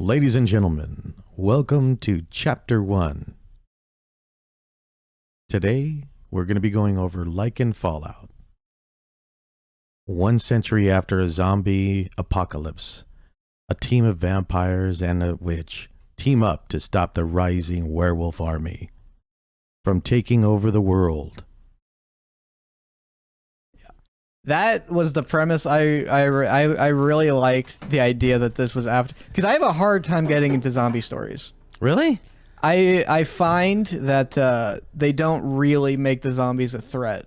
Ladies and gentlemen, welcome to Chapter 1. Today, we're going to be going over Lycan Fallout. 1 century after a zombie apocalypse, a team of vampires and a witch team up to stop the rising werewolf army from taking over the world. That was the premise. I really liked the idea that this was after, because I have a hard time getting into zombie stories. Really? I find that they don't really make the zombies a threat,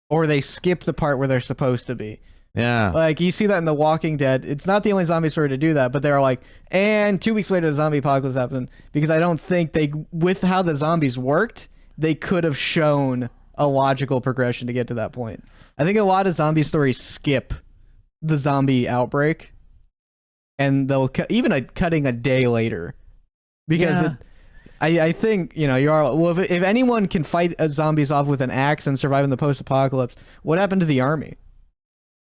or they skip the part where they're supposed to be. Yeah. Like, you see that in The Walking Dead. It's not the only zombie story to do that, but they're like, and 2 weeks later the zombie apocalypse happened, because I don't think with how the zombies worked, they could have shown a logical progression to get to that point. I think a lot of zombie stories skip the zombie outbreak, and they'll even cutting a day later, because I think, you know, if anyone can fight zombies off with an axe and survive in the post-apocalypse, what happened to the army?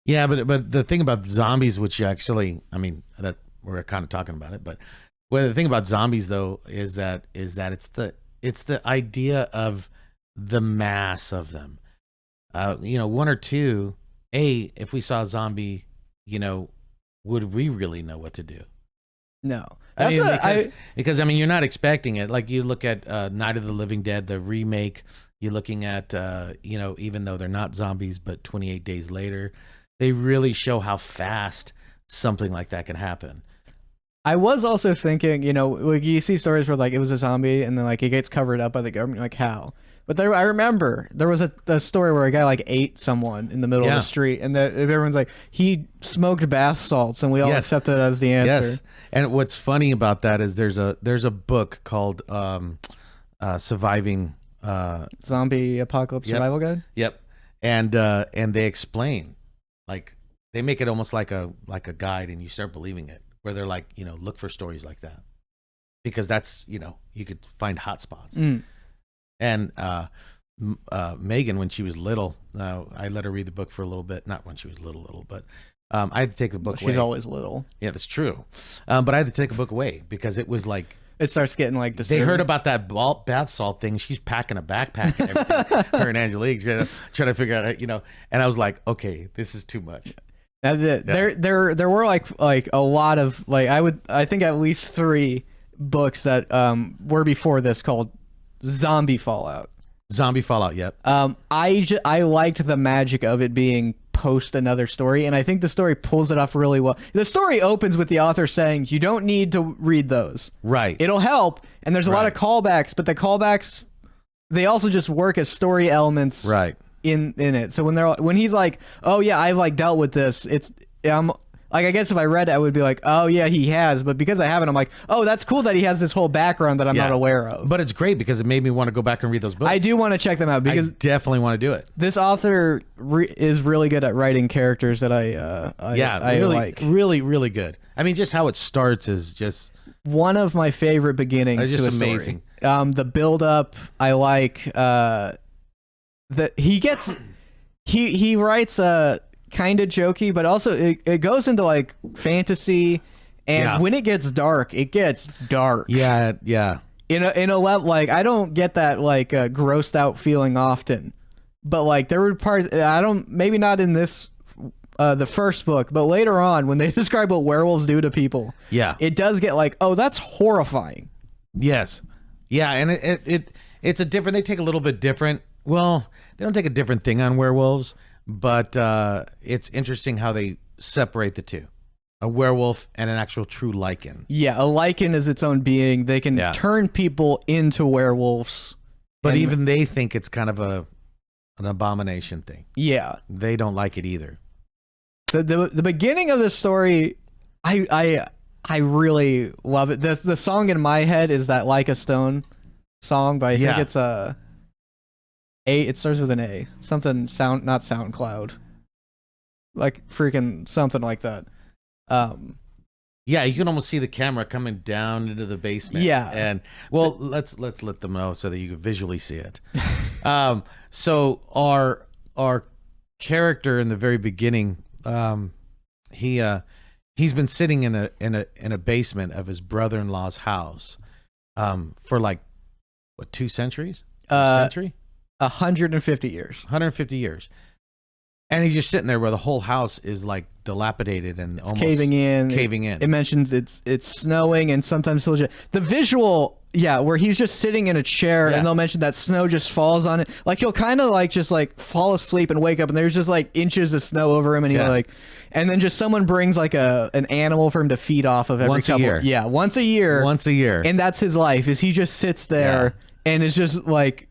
Yeah, but the thing about zombies, which actually, I mean, that we're kind of talking about it, but the thing about zombies though is that it's the idea of the mass of them. You know, one or two. If we saw a zombie, you know, would we really know what to do? No, because I mean, you're not expecting it. Like, you look at Night of the Living Dead, the remake. You're looking at you know, even though they're not zombies, but 28 days later, they really show how fast something like that can happen. I was also thinking, you know, like, you see stories where like it was a zombie and then like it gets covered up by the government, like how? But I remember there was a story where a guy like ate someone in the middle of the street, and everyone's like, he smoked bath salts, and we all accepted it as the answer. Yes, and what's funny about that is there's a book called Surviving Zombie Apocalypse Survival Guide. Yep, and they explain, like, they make it almost like a guide, and you start believing it. Where they're like, you know, look for stories like that, because that's, you know, you could find hot spots. And Megan, when she was little, I let her read the book for a little bit. Not when she was little, but I had to take the book away. She's always little. Yeah, that's true. But I had to take the book away because it was like, it starts getting like disturbing. They heard about that bath salt thing. She's packing a backpack and everything. Her and Angelique trying to figure out, you know. And I was like, okay, this is too much. Now, there were like a lot of, like, I think at least 3 books that were before this called Zombie Fallout. Zombie Fallout, yep. I liked the magic of it being post another story, and I think the story pulls it off really well. The story opens with the author saying, you don't need to read those. Right. It'll help, and there's a lot of callbacks, but the callbacks, they also just work as story elements. Right. In it. So when he's like, oh yeah, I've like dealt with this, like, I guess if I read it, I would be like, oh yeah, he has. But because I haven't, I'm like, oh, that's cool that he has this whole background that I'm not aware of. But it's great because it made me want to go back and read those books. I do want to check them out because I definitely want to do it. This author is really good at writing characters that I like. Really, really good. I mean, just how it starts is just one of my favorite beginnings. It's just to a amazing. Story. The build up, I like. That he writes kind of jokey, but also it goes into like fantasy, and when it gets dark, it gets dark. Yeah. In a level, like, I don't get that like grossed out feeling often, but like there were parts maybe not in this the first book, but later on when they describe what werewolves do to people, it does get like, oh, that's horrifying. Yes, yeah, and it's a different. They take a little bit different. Well, they don't take a different thing on werewolves, but it's interesting how they separate the two. A werewolf and an actual true Lycan. Yeah, a Lycan is its own being. They can turn people into werewolves. But even they think it's kind of an abomination thing. Yeah. They don't like it either. So the beginning of the story, I really love it. The song in my head is that Like a Stone song, but I think it's it starts with an A. Something not SoundCloud. Like freaking something like that. Yeah, you can almost see the camera coming down into the basement. Yeah. And well, let's let them know so that you can visually see it. So our character in the very beginning, he he's been sitting in a basement of his brother-in-law's house for like what 2 centuries? Century? 150 years. 150 years. And he's just sitting there where the whole house is like dilapidated and It's almost caving in. It mentions it's snowing and sometimes he'll just the visual, where he's just sitting in a chair and they'll mention that snow just falls on it. Like he'll kind of like just like fall asleep and wake up and there's just like inches of snow over him and he'll like, and then just someone brings like an animal for him to feed off of every once a year. Yeah, once a year. Once a year. And that's his life. Is he just sits there. And is just like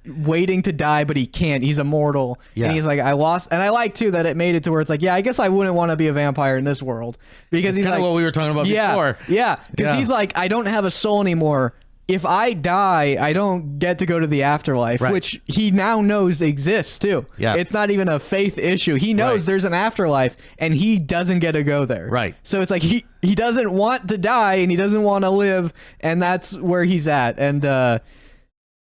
waiting to die, but he can't. He's immortal. Yeah. And he's like, I lost. And I like, too, that it made it to where it's like, I guess I wouldn't want to be a vampire in this world. Because he's kind of like, what we were talking about before. Yeah. Because he's like, I don't have a soul anymore. If I die, I don't get to go to the afterlife, which he now knows exists, too. Yeah. It's not even a faith issue. He knows there's an afterlife, and he doesn't get to go there. Right. So it's like he doesn't want to die, and he doesn't want to live, and that's where he's at. And,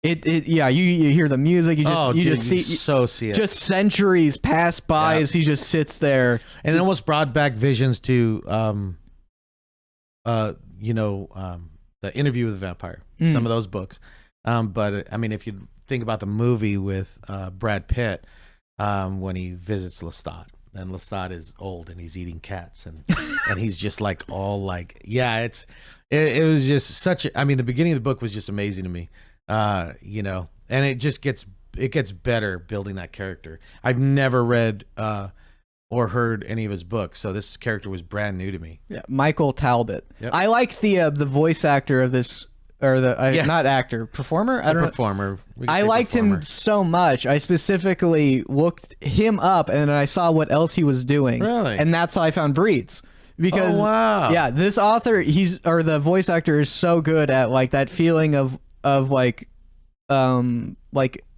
you hear the music, you just see it. Just centuries pass by as he just sits there. And it almost brought back visions to the Interview with the Vampire, some of those books. But I mean, if you think about the movie with Brad Pitt, when he visits Lestat, and Lestat is old and he's eating cats and he's just like all like, it was just such a, I mean, the beginning of the book was just amazing to me. And it just gets better building that character. I've never read or heard any of his books, so this character was brand new to me. Yeah, Michael Talbot. Yep. I like the voice actor of this, or not actor, performer. I don't know. Performer. I liked him so much. I specifically looked him up, and then I saw what else he was doing. Really, and that's how I found Breeds. Because this author, the voice actor is so good at like that feeling of like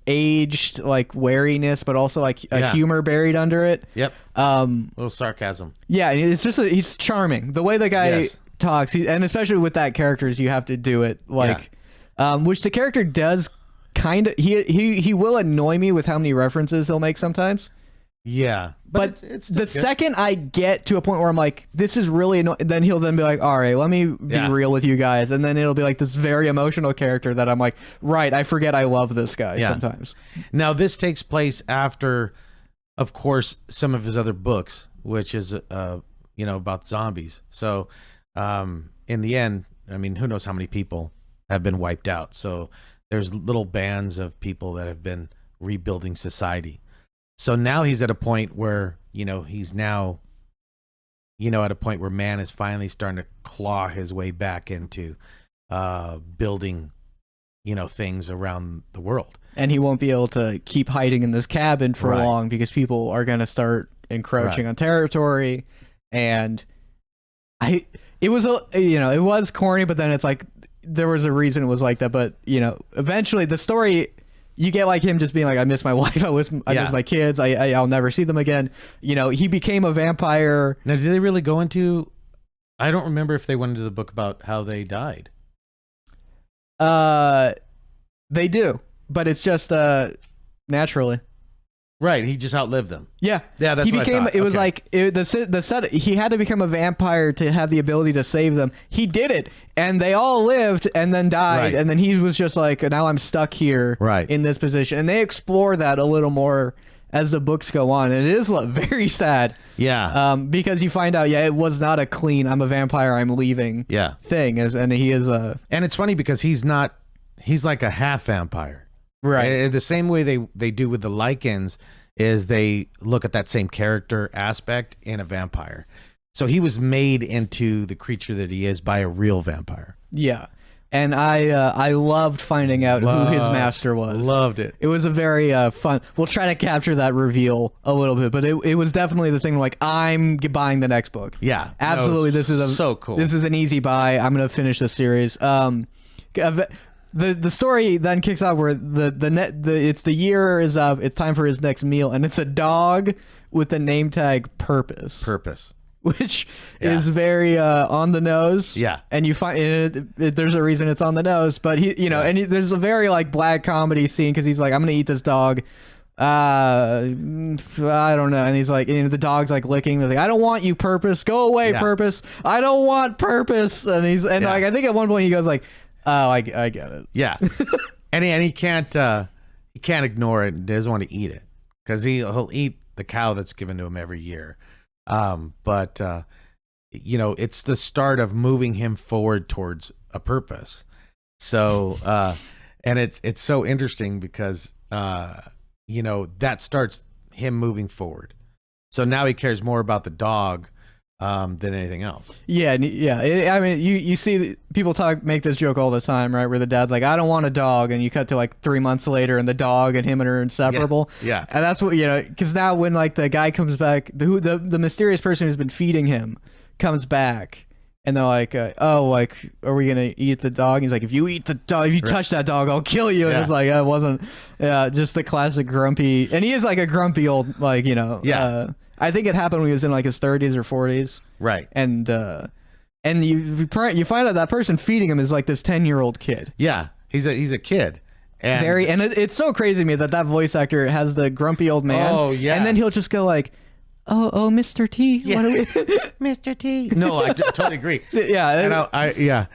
aged like wariness, but also like a humor buried under it. Yep. A little sarcasm. Yeah, it's just he's charming. The way the guy talks, and especially with that characters, you have to do it like, which the character does kind of. He will annoy me with how many references he'll make sometimes. Yeah, but it's the second I get to a point where I'm like, this is really annoying, then he'll then be like, all right, let me be real with you guys, and then it'll be like this very emotional character that I'm like, right, I forget I love this guy sometimes. Now this takes place after, of course, some of his other books, which is about zombies. So in the end, I mean, who knows how many people have been wiped out? So there's little bands of people that have been rebuilding society. So now he's at a point where, he's now, at a point where man is finally starting to claw his way back into building, things around the world. And he won't be able to keep hiding in this cabin for long because people are going to start encroaching on territory. And it was corny, but then it's like there was a reason it was like that. But, eventually the story... You get like him just being like, I miss my wife, I miss my kids, I'll never see them again. He became a vampire. Now, do they really go into? I don't remember if they went into the book about how they died. They do, but it's just naturally. Right, he just outlived them. Yeah, that's he what became. I thought. It was like the set. He had to become a vampire to have the ability to save them. He did it, and they all lived and then died, and then he was just like, now I'm stuck here, in this position. And they explore that a little more as the books go on, and it is very sad. Yeah, because you find out, it was not a clean "I'm a vampire, I'm leaving" thing, and he is a. And it's funny because he's like a half vampire. Right. The same way they do with the Lycans is they look at that same character aspect in a vampire. So he was made into the creature that he is by a real vampire. Yeah. And I loved finding out who his master was. Loved it. It was a very fun. We'll try to capture that reveal a little bit, but it was definitely the thing like, I'm buying the next book. Yeah. Absolutely. This is so cool. This is an easy buy. I'm going to finish the series. The story then kicks out where it's the year is up. It's time for his next meal, and it's a dog with the name tag Purpose, which is very on the nose. Yeah, and you find there's a reason it's on the nose, but and there's a very like black comedy scene because he's like, I'm gonna eat this dog. I don't know. And he's like, and the dog's like licking. They're like, I don't want you, Purpose. Go away, Yeah. Purpose. I don't want Purpose. And like, I think at one point he goes like, oh, I get it. Yeah. And he can't ignore it and doesn't want to eat it because he'll eat the cow that's given to him every year. But it's the start of moving him forward towards a purpose. So, and it's so interesting because, that starts him moving forward. So now he cares more about the dog than anything else. Yeah, I mean, you see people make this joke all the time, right? Where the dad's like, "I don't want a dog," and you cut to like 3 months later, and the dog and him are inseparable. Yeah. And that's what because now when like the guy comes back, the mysterious person who's been feeding him comes back, and they're like, "Oh, like, are we gonna eat the dog?" And he's like, "If you eat the dog, if you touch that dog, I'll kill you." And it's like, it wasn't, just the classic grumpy, and he is like a grumpy old, like, I think it happened when he was in like his 30s or 40s. Right. And you find out that person feeding him is like this 10-year-old kid. Yeah. He's a kid. And it's so crazy to me that voice actor has the grumpy old man. Oh, yeah. And then he'll just go like, oh, Mr. T. Yeah. What are we? Mr. T. No, I totally agree. Yeah.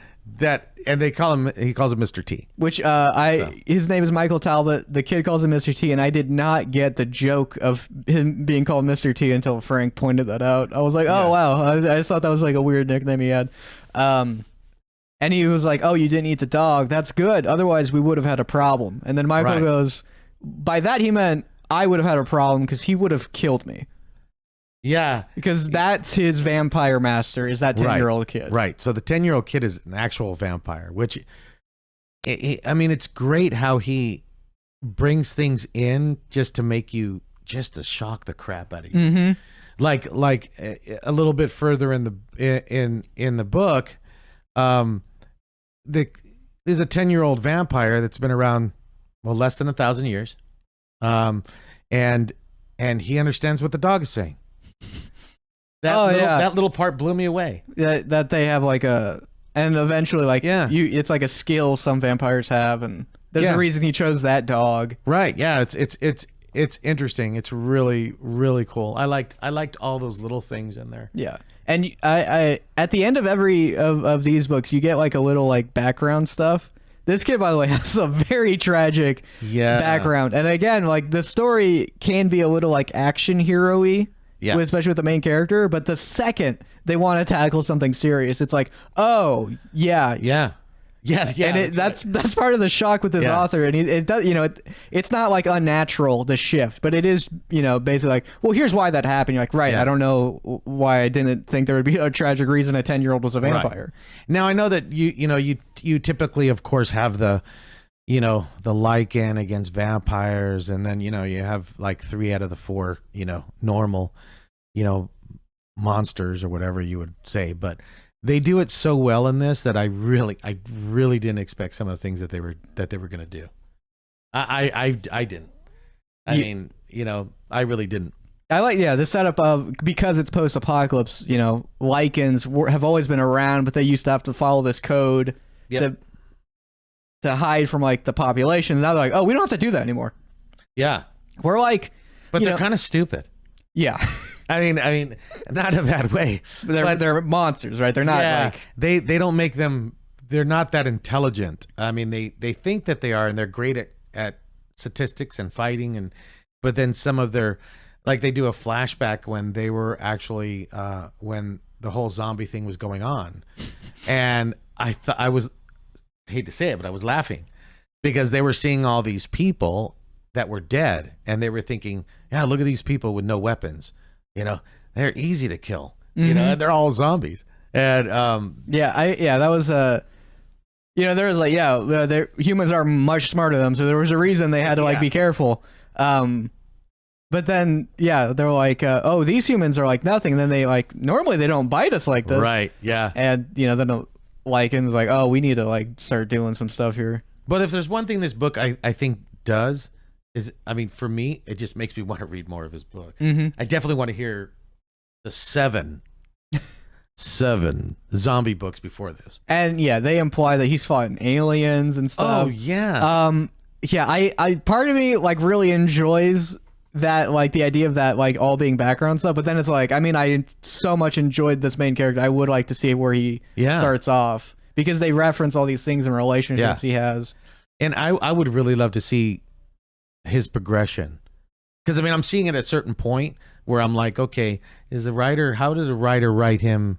And he calls him Mr. T. Which his name is Michael Talbot. The kid calls him Mr. T, and I did not get the joke of him being called Mr. T until Frank pointed that out. I was like, oh wow, I just thought that was like a weird nickname he had. And he was like, oh, you didn't eat the dog. That's good. Otherwise, we would have had a problem. And then Michael goes, by that he meant I would have had a problem because he would have killed me. Yeah. Because that's his vampire master, is that 10-year-old kid. Right. So the 10-year-old kid is an actual vampire, which, it's great how he brings things in just to shock the crap out of you. Mm-hmm. Like a little bit further in the book, there's a 10-year-old vampire that's been around, less than 1,000 years. And he understands what the dog is saying. That little part blew me away. That they have like and eventually like it's like a skill some vampires have, and there's a reason he chose that dog. Right. Yeah. It's interesting. It's really, really cool. I liked all those little things in there. Yeah. And I at the end of every of these books, you get like a little like background stuff. This kid, by the way, has a very tragic background. And again, like the story can be a little like action hero-y. Yeah. Especially with the main character, but the second they want to tackle something serious, it's like, oh yeah, and that's part of the shock with this author, and it does, it's not like unnatural, the shift, but it is, basically like, well, here's why that happened. You're like, right, I don't know why I didn't think there would be a tragic reason a 10-year-old was a vampire. Right. Now I know that you typically, of course, have the Lycan against vampires, and then you have like 3 out of the 4 normal monsters or whatever you would say, but they do it so well in this that I really didn't expect some of the things that they were going to do. I didn't. I really didn't. I like the setup of, because it's post-apocalypse, Lycans have always been around, but they used to have to follow this code to hide from like the population. Now they're like, oh, we don't have to do that anymore. Yeah, we're like, but they're kind of stupid. Yeah. I mean, not in a bad way. They're monsters, right? They're not like they don't make them. They're not that intelligent. I mean, they think that they are, and they're great at statistics and fighting, but then some of their, like, they do a flashback when they were actually when the whole zombie thing was going on, and I hate to say it, but I was laughing because they were seeing all these people that were dead, and they were thinking, yeah, look at these people with no weapons. They're easy to kill. And they're all zombies. And that was there was like humans are much smarter than them, so there was a reason they had to like be careful. But then they're like, oh, these humans are like nothing. And then they like, normally they don't bite us like this, right? Yeah. And then the Lycan's like, oh, we need to like start doing some stuff here. But if there's one thing this book I think does is, for me, it just makes me want to read more of his books. I definitely want to hear the 7 zombie books before this. And they imply that he's fought aliens and stuff. Oh yeah. Yeah, I part of me like really enjoys that, like the idea of that like all being background stuff, but then it's like, I mean, I so much enjoyed this main character. I would like to see where he starts off, because they reference all these things and relationships he has. And I would really love to see his progression, because I mean, I'm seeing it at a certain point where I'm like, okay, how did the writer write him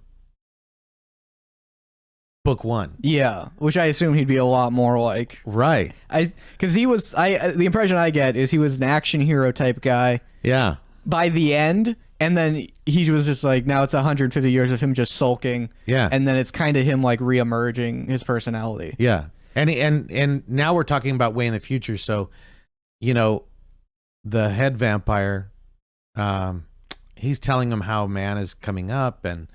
book 1? Yeah, which I assume he'd be a lot more like, right. Because the impression I get is he was an action hero type guy. Yeah. By the end, and then he was just like, now it's 150 years of him just sulking. Yeah. And then it's kind of him like reemerging his personality. Yeah. And now we're talking about way in the future. So, you know, the head vampire, he's telling him how man is coming up, and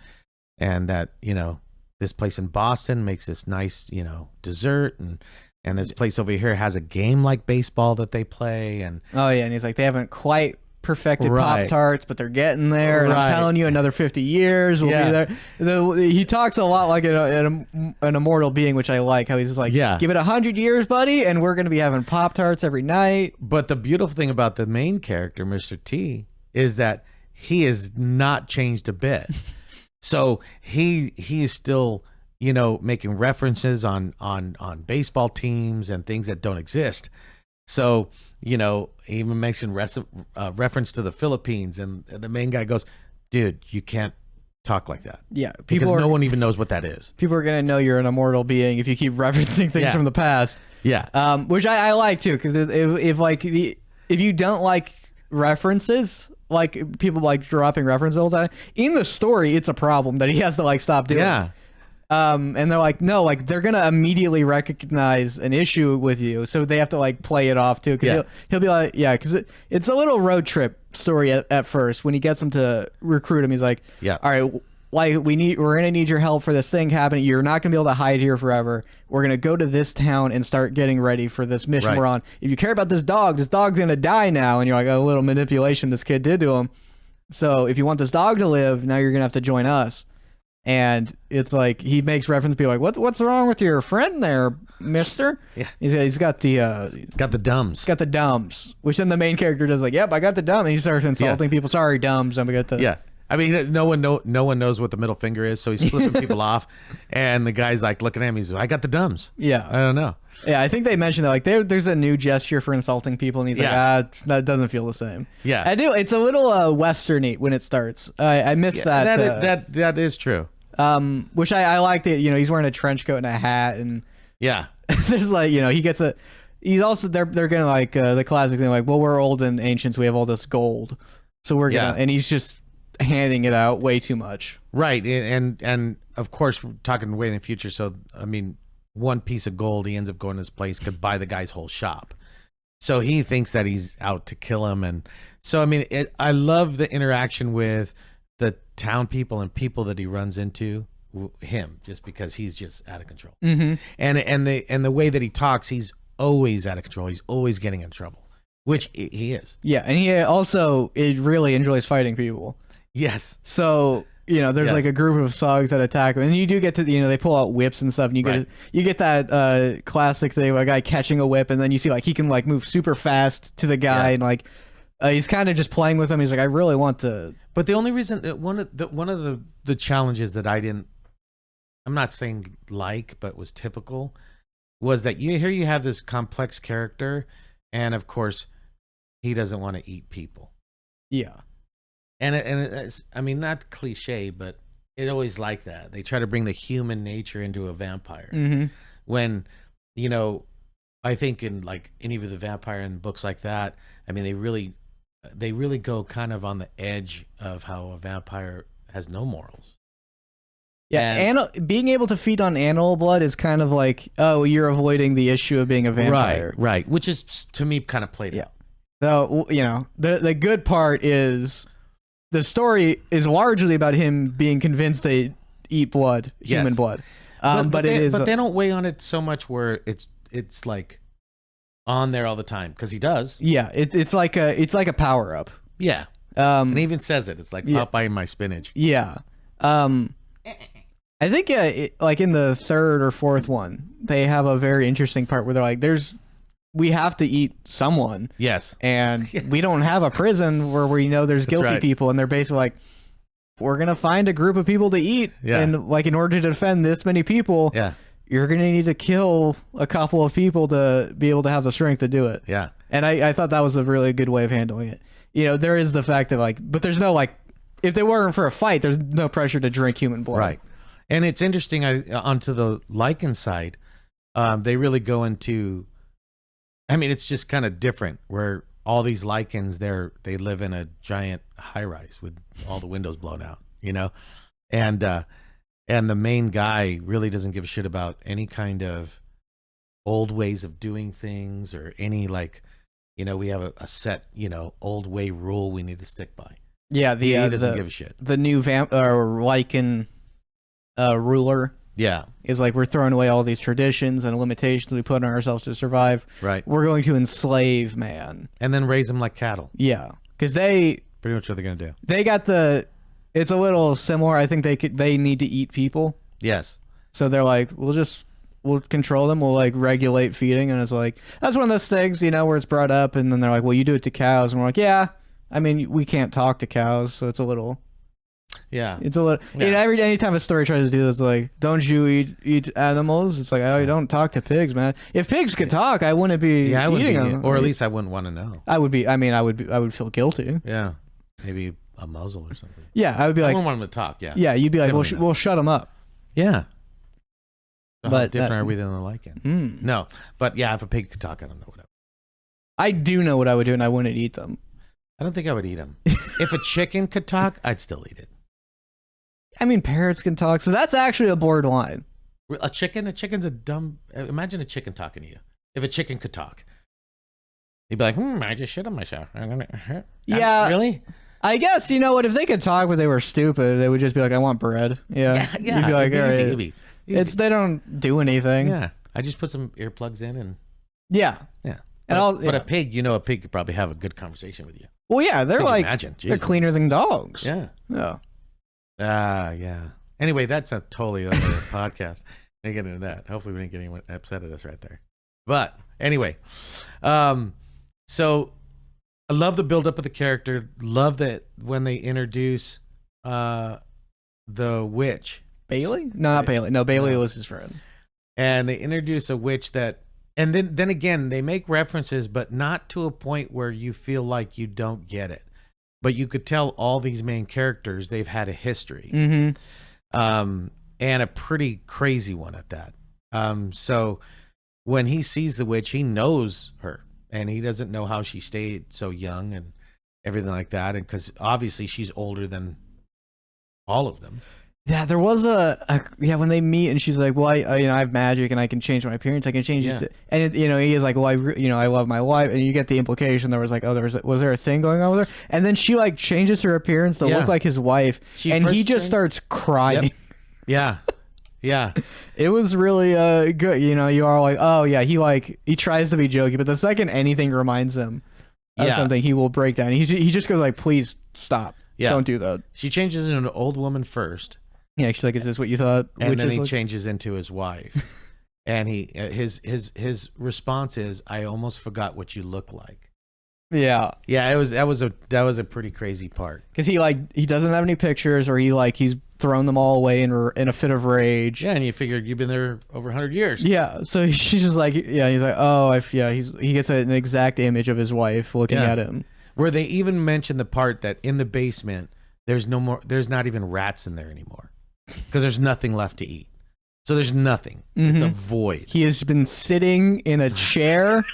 that, you know, this place in Boston makes this nice, you know, dessert, and this place over here has a game like baseball that they play, and and he's like, they haven't quite perfected Pop-Tarts, but they're getting there, and I'm telling you, another 50 years we'll be there. He talks a lot like an immortal being, which I like, how he's just like, give it 100 years, buddy, and we're gonna be having Pop-Tarts every night. But the beautiful thing about the main character, Mr. T, is that he has not changed a bit. So he is still, you know, making references on baseball teams and things that don't exist. So, you know, he even makes reference to the Philippines, and the main guy goes, dude, you can't talk like that. Yeah, because no one even knows what that is. People are gonna know you're an immortal being if you keep referencing things from the past. Yeah, which I like too, because if you don't like references, like people like dropping references all the time in the story, it's a problem that he has to like stop doing. Yeah. And they're like, no, like they're gonna immediately recognize an issue with you, so they have to like play it off too. Because he'll be like, because it's a little road trip story at first when he gets him to recruit him. He's like, all right, like we're gonna need your help for this thing happening. You're not gonna be able to hide here forever. We're gonna go to this town and start getting ready for this mission we're on. If you care about this dog's gonna die now. And you're like, a little manipulation this kid did to him. So if you want this dog to live, now you're gonna have to join us. And it's like he makes reference to be like, what's wrong with your friend there, mister? Yeah. He's got the dumbs. He's got the dumbs. Which then the main character does like, yep, I got the dumb, and he starts insulting people. Sorry, dumbs. I'm gonna get the I mean, no one knows what the middle finger is, so he's flipping people off, and the guy's like looking at him. He's like, I got the dumbs. Yeah. I don't know. Yeah, I think they mentioned that like there's a new gesture for insulting people, and he's like, that doesn't feel the same. Yeah, I do. It's a little westerny when it starts. I miss that. That is true. Which I like that, you know, he's wearing a trench coat and a hat, and there's like, you know, he's also they're gonna like the classic thing like, well, we're old and ancients, we have all this gold, so we're gonna and he's just handing it out way too much. Right. And of course we're talking way in the future, so I mean, one piece of gold, he ends up going to this place, could buy the guy's whole shop. So he thinks that he's out to kill him. And so I mean, I love the interaction with the town people and people that he runs into him, just because he's just out of control. Mm-hmm. And the way that he talks, he's always out of control. He's always getting in trouble, which he is. Yeah, and he also really enjoys fighting people. Yes. So, you know, there's like a group of thugs that attack him, and you do get to, you know, they pull out whips and stuff, and you get that classic thing of a guy catching a whip, and then you see like he can like move super fast to the guy, and like he's kind of just playing with him. He's like, I really want to. But the only reason one of the challenges that I'm not saying like, but was typical, was that you have this complex character, and of course he doesn't want to eat people. Yeah. And it's, I mean, not cliche, but it always like that. They try to bring the human nature into a vampire. Mm-hmm. When, you know, I think in any of the vampire and books like that, I mean, they really go kind of on the edge of how a vampire has no morals. Yeah, and being able to feed on animal blood is kind of like, oh, you're avoiding the issue of being a vampire. Right. Which is, to me, kind of played out. So, you know, the good part is the story is largely about him being convinced they eat blood, human blood. But they don't weigh on it so much where it's like on there all the time, because he does. Yeah, it's like a power up. Yeah. And he even says it. It's like Popeye and my spinach. Yeah. I think like in the third or fourth one, they have a very interesting part where they're like, there's we have to eat someone. Yes. And we don't have a prison where we know there's guilty right. people, and they're basically like, we're going to find a group of people to eat. Yeah. And like, in order to defend this many people, Yeah. you're going to need to kill a couple of people to be able to have the strength to do it. Yeah. And I thought that was a really good way of handling it. You know, there is the fact that like, but there's no like, if they weren't for a fight, there's no pressure to drink human blood. Right. And it's interesting, onto the Lycan side, they really go into, I mean, it's just kind of different where all these Lycans, they live in a giant high rise with all the windows blown out, you know? And the main guy really doesn't give a shit about any kind of old ways of doing things or any like, you know, we have a set, you know, old way rule we need to stick by. Yeah, He doesn't give a shit. The new Lycan ruler Yeah. is like, we're throwing away all these traditions and limitations we put on ourselves to survive. Right. We're going to enslave man. And then raise them like cattle. Yeah, because they Pretty much what they're going to do. they got the. It's a little similar. I think they need to eat people, Yes. so they're like, we'll control them. We'll like regulate feeding, and it's like that's one of those things, you know, where it's brought up, and then they're like, well, you do it to cows, and we're like, yeah. I mean, we can't talk to cows, so it's a little. Yeah. It's a little. Yeah. You know, anytime a story tries to do this, like, don't you eat animals? It's like, oh, you don't talk to pigs, man. If pigs could talk, I wouldn't be I eating wouldn't be, them. or at least I wouldn't want to know. I would be. I mean, I would feel guilty. Yeah. Maybe a muzzle or something. Yeah, I would be I like, wouldn't want them to talk. Yeah. yeah, you'd be like, Definitely not. we'll shut them up. Yeah. So how But different that- are we than the Lycan? Mm. No. But yeah, if a pig could talk, I don't know what I do know what I would do, and I wouldn't eat them. I don't think I would eat them. If a chicken could talk, I'd still eat it. I mean, parrots can talk, so that's actually a borderline. A chicken's a dumb. Imagine a chicken talking to you. If a chicken could talk, he'd be like, I just shit on myself. Yeah. Really? I guess, you know what, if they could talk but they were stupid, they would just be like, I want bread. Yeah. Yeah. You'd be like, all right. It'd be easy. They don't do anything. Yeah. I just put some earplugs in and Yeah. yeah. And But a pig, you know, a pig could probably have a good conversation with you. well, yeah, they're Could you like, imagine? they're Jeez. cleaner than dogs. Yeah. Yeah. Yeah. Anyway, that's a totally other podcast. We get into that. Hopefully, we didn't get anyone upset at us right there. But anyway, so I love the build up of the character. Love that when they introduce the witch, Bailey? No, not Bailey. No, Bailey was his friend. and they introduce a witch that, and then again they make references, but not to a point where you feel like you don't get it. But you could tell all these main characters, they've had a history. Mm-hmm. And a pretty crazy one at that. So when he sees the witch, he knows her, and he doesn't know how she stayed so young and everything like that. And because obviously she's older than all of them. Yeah, there was when they meet and she's like, well, I have magic and I can change my appearance. I can change it to, and he is like, well, I love my wife, and you get the implication there was like, oh, was there a thing going on with her? And then she like changes her appearance to look like his wife, and he just starts crying. Yep. Yeah. Yeah. It was really good. You know, you are like, oh yeah, he tries to be jokey, but the second anything reminds him of something, he will break down. He just goes like, please stop. Yeah. Don't do that. She changes into an old woman first. Yeah, she's like, is this what you thought? And then he changes into his wife. And his response is, I almost forgot what you look like. Yeah. Yeah, that was a pretty crazy part. Because he doesn't have any pictures, or he's thrown them all away in a fit of rage. Yeah, and you figured you've been there over 100 years. Yeah, so she's just like, yeah, he's like, oh, he gets an exact image of his wife looking at him. Where they even mention the part that in the basement, there's not even rats in there anymore. Because there's nothing left to eat. So there's nothing. It's a void. He has been sitting in a chair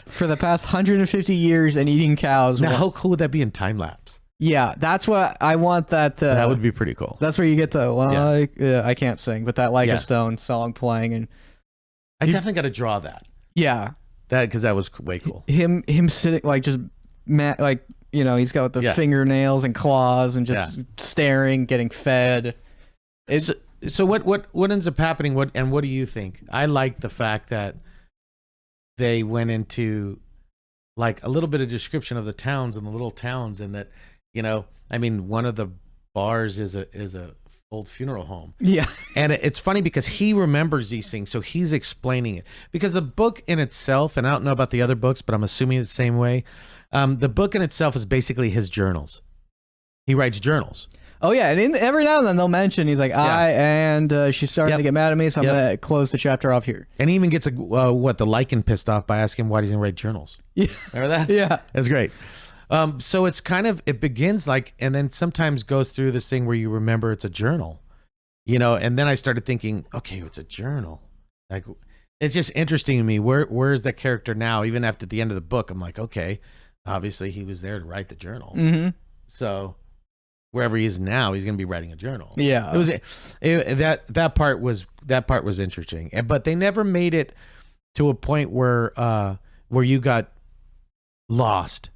for the past 150 years and eating cows. Now, how cool would that be in time lapse? Yeah, that's what I want. That would be pretty cool. That's where you get I can't sing, but that Like a Stone song playing, and I definitely got to draw that. Yeah, because that was way cool. Him sitting like just like, you know, he's got the fingernails and claws and just staring, getting fed. So what ends up happening? What do you think? I like the fact that they went into like a little bit of description of the towns and the little towns, and that, you know, I mean, one of the bars is a old funeral home. Yeah. And it's funny because he remembers these things, so he's explaining it. Because the book in itself, and I don't know about the other books, but I'm assuming it's the same way. The book in itself is basically his journals. He writes journals. Oh yeah, and every now and then they'll mention he's like, she's starting to get mad at me, so I'm gonna close the chapter off here. And he even gets the Lycan pissed off by asking him why he doesn't write journals. Yeah. Remember that? Yeah, that's great. So it's kind of, it begins like, and then sometimes goes through this thing where you remember it's a journal, and then I started thinking, okay, it's a journal. Like, it's just interesting to me. Where is that character now? Even after the end of the book, I'm like, okay, obviously he was there to write the journal. Mm-hmm. So wherever he is now, he's going to be writing a journal. Yeah. That part was interesting. But they never made it to a point where you got lost.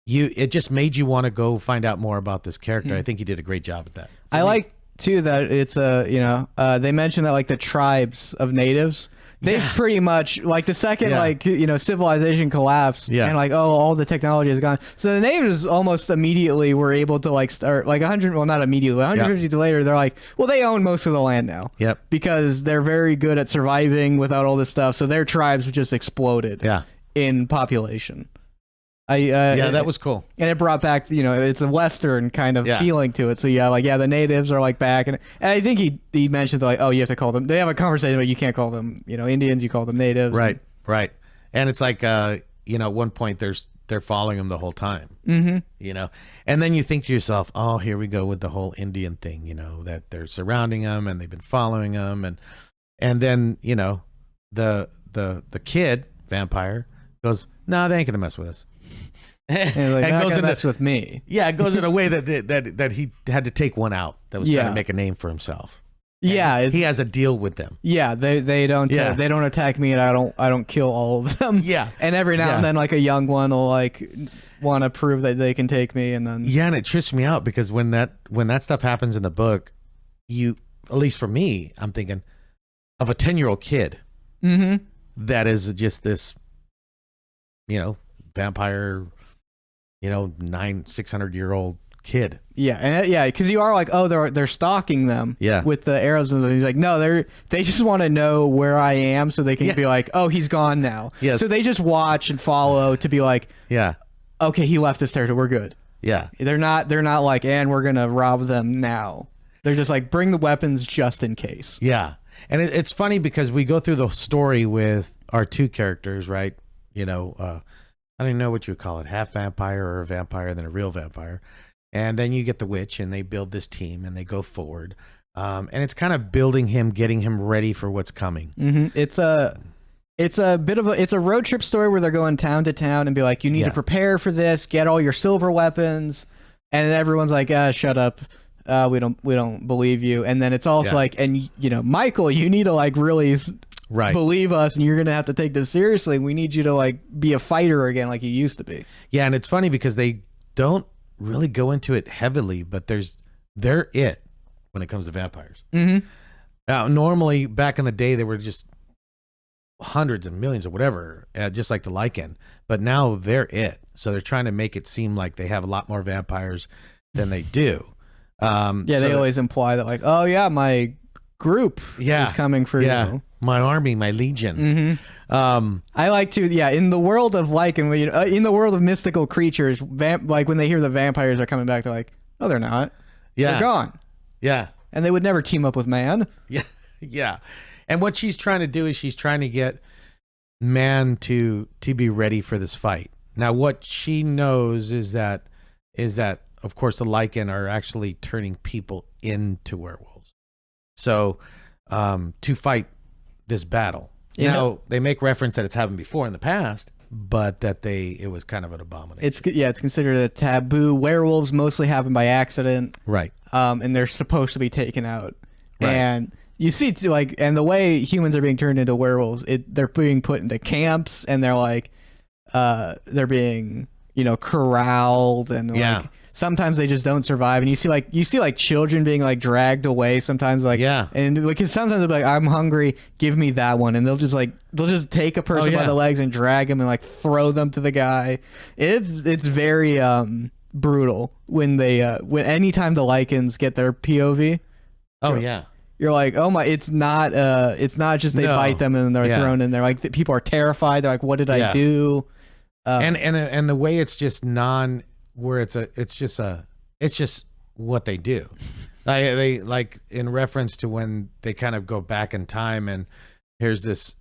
It just made you want to go find out more about this character. I think he did a great job at that. I like too that it's they mentioned that like the tribes of natives, they pretty much like the second civilization collapsed and like all the technology is gone. So the natives almost immediately were able to like start like 100, well not immediately, 150 years later they're like, well they own most of the land now. Yep. Because they're very good at surviving without all this stuff. So their tribes just exploded in population. That was cool, and it brought back it's a Western kind of feeling to it. So the natives are like back, and I think he mentioned like, oh, you have to call them. They have a conversation, but you can't call them Indians. You call them natives. Right. And it's like at one point they're following him the whole time. Mm-hmm. And then you think to yourself, oh, here we go with the whole Indian thing. That they're surrounding him and they've been following him, and then the kid vampire goes, no, they ain't gonna mess with us. And like, goes into mess with me. Yeah, it goes in a way that he had to take one out that was trying to make a name for himself. And he has a deal with them. Yeah, they don't attack me, and I don't kill all of them. Yeah, and every now and then like a young one will like want to prove that they can take me, and then and it trips me out because when that stuff happens in the book, at least for me, I'm thinking of a 10-year-old kid that is just this vampire 600-year-old kid. Because you are like, oh, they're stalking them with the arrows, and he's like, no, they just want to know where I am so they can be like, oh, he's gone now. So they just watch and follow to be like, okay, he left this territory, we're good. They're not like, and we're gonna rob them now. They're just like, bring the weapons just in case. And it's funny because we go through the story with our two characters, right? I don't even know what you would call it, half vampire or a vampire and then a real vampire. And then you get the witch, and they build this team and they go forward. And it's kind of building him, getting him ready for what's coming. Mm-hmm. It's a road trip story where they're going town to town and be like, you need to prepare for this, get all your silver weapons. And then everyone's like, shut up. We don't believe you. And then it's also like, and Michael, you need to like really believe us, and you're gonna have to take this seriously. We need you to like be a fighter again like you used to be. Yeah, and it's funny because they don't really go into it heavily, but they're it when it comes to vampires. Normally back in the day they were just hundreds of millions or whatever, just like the Lycan, but now they're it. So they're trying to make it seem like they have a lot more vampires than they do. They always imply that like, oh yeah, my group is coming for you. My army, my legion. I like to, in the world of Lycan, in the world of mystical creatures, like when they hear the vampires are coming back, they're like, no, they're not. They're gone. And they would never team up with man. And what she's trying to do is she's trying to get man to be ready for this fight. Now, what she knows is that of course the Lycan are actually turning people into werewolves. So to fight this battle. They make reference that it's happened before in the past, but that it was kind of an abomination. It's considered a taboo. Werewolves mostly happen by accident. Right. And they're supposed to be taken out. Right. And you see like, and the way humans are being turned into werewolves, they're being put into camps, and they're like, they're being, corralled, and like, sometimes they just don't survive, and you see like children being like dragged away sometimes, like and because sometimes they'll be like, I'm hungry, give me that one, and they'll just take a person by the legs and drag them and like throw them to the guy. It's very brutal when anytime the Lycans get their POV. Oh yeah. You're like, oh my, it's not just they bite them and they're thrown in there. Like people are terrified. They're like, what did I do? And the way it's just where it's just what they do. They like in reference to when they kind of go back in time and here's this,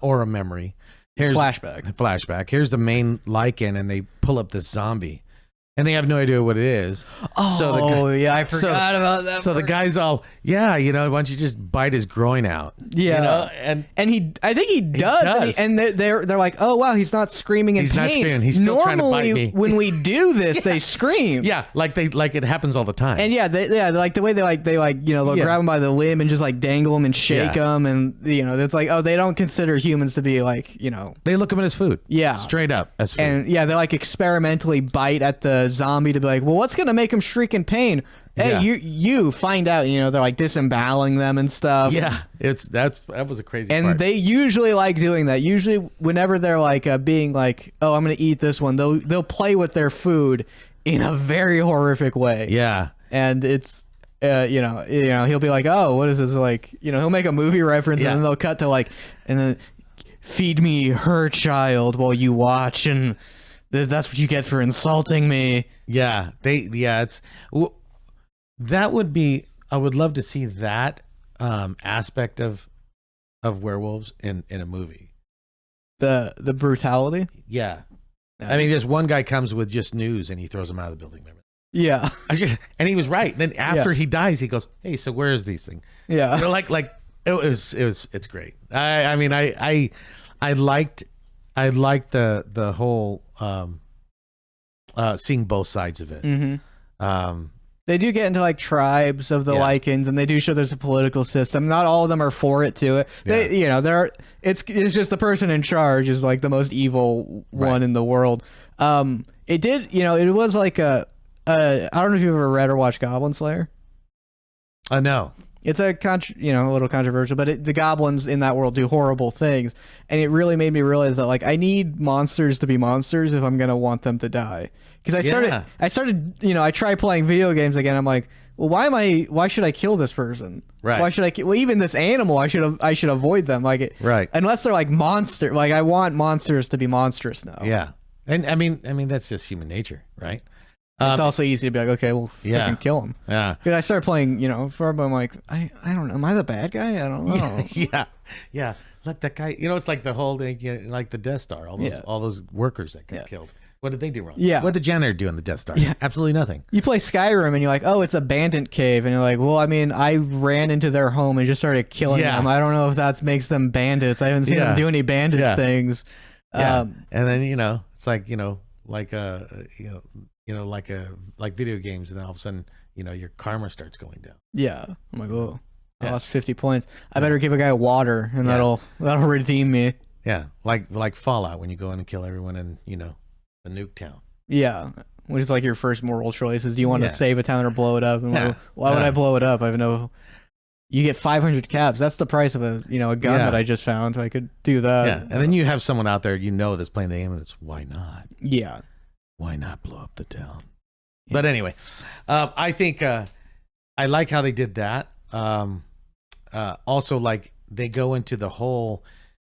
aura memory. Here's flashback. Here's the main Lycan and they pull up this zombie. And they have no idea what it is. Oh, yeah, I forgot about that. So the guy's all, why don't you just bite his groin out? Yeah, and I think he does. And they're like, oh wow, he's not screaming in pain. He's not screaming. He's still trying to bite me. When we do this, they scream. Yeah, like it happens all the time. And like the way they'll grab him by the limb and just like dangle him and shake him, and it's like, oh, they don't consider humans to be like, they look him as food. Yeah, straight up as food. And they like experimentally bite at the zombie to be like, well, what's gonna make him shriek in pain? Hey, you find out, they're like disemboweling them and stuff. Yeah, that was a crazy and part. They usually like doing that. Usually whenever they're like being like, oh, I'm gonna eat this one, they'll play with their food in a very horrific way. Yeah. And it's he'll be like, oh, what is this, like, he'll make a movie reference and then they'll cut to like, and then feed me her child while you watch, and that's what you get for insulting me. Yeah, that would be. I would love to see that aspect of werewolves in a movie. The brutality. Yeah, I mean, just one guy comes with just news and he throws them out of the building. Yeah, and he was right. And then after he dies, he goes, "Hey, so where is these things?" Yeah, it's great. I mean, I liked the whole seeing both sides of it. Mm-hmm. They do get into like tribes of the Lycans, and they do show there's a political system. Not all of them are for it to it. They, it's just the person in charge is like the most evil one in the world. It did, it was like I don't know if you've ever read or watched Goblin Slayer. No. It's a little controversial, but the goblins in that world do horrible things, and it really made me realize that like I need monsters to be monsters if I'm gonna want them to die. Because I started, I tried playing video games again. I'm like, well, why should I kill this person? Right. Why should I? Well, even this animal, I should avoid them. Like, right. Unless they're like monster. Like I want monsters to be monstrous now. Yeah, and I mean that's just human nature, right? It's also easy to be like, okay, well, fucking kill him. Yeah. Because I started playing, I'm like, I don't know. Am I the bad guy? I don't know. Yeah. Let that guy, it's like the whole thing, like the Death Star, all those workers that got killed. What did they do wrong? Yeah. What did the janitor do on the Death Star? Yeah. Absolutely nothing. You play Skyrim and you're like, oh, it's a bandit cave. And you're like, well, I mean, I ran into their home and just started killing them. I don't know if that makes them bandits. I haven't seen them do any bandit things. Yeah. And then, it's like, like video games, and then all of a sudden, your karma starts going down. Yeah. I'm like, oh, I lost 50 points. I better give a guy water, and that'll redeem me. Yeah, like Fallout, when you go in and kill everyone in, the nuke town. Yeah, which is like your first moral choices. Do you want to save a town or blow it up? And like, why would I blow it up? I have no. You get 500 caps. That's the price of a gun that I just found. I could do that. Yeah, and then you have someone out there that's playing the game, and it's why not? Yeah. Why not blow up the town? Yeah. But anyway, I think I like how they did that. Also, like they go into the whole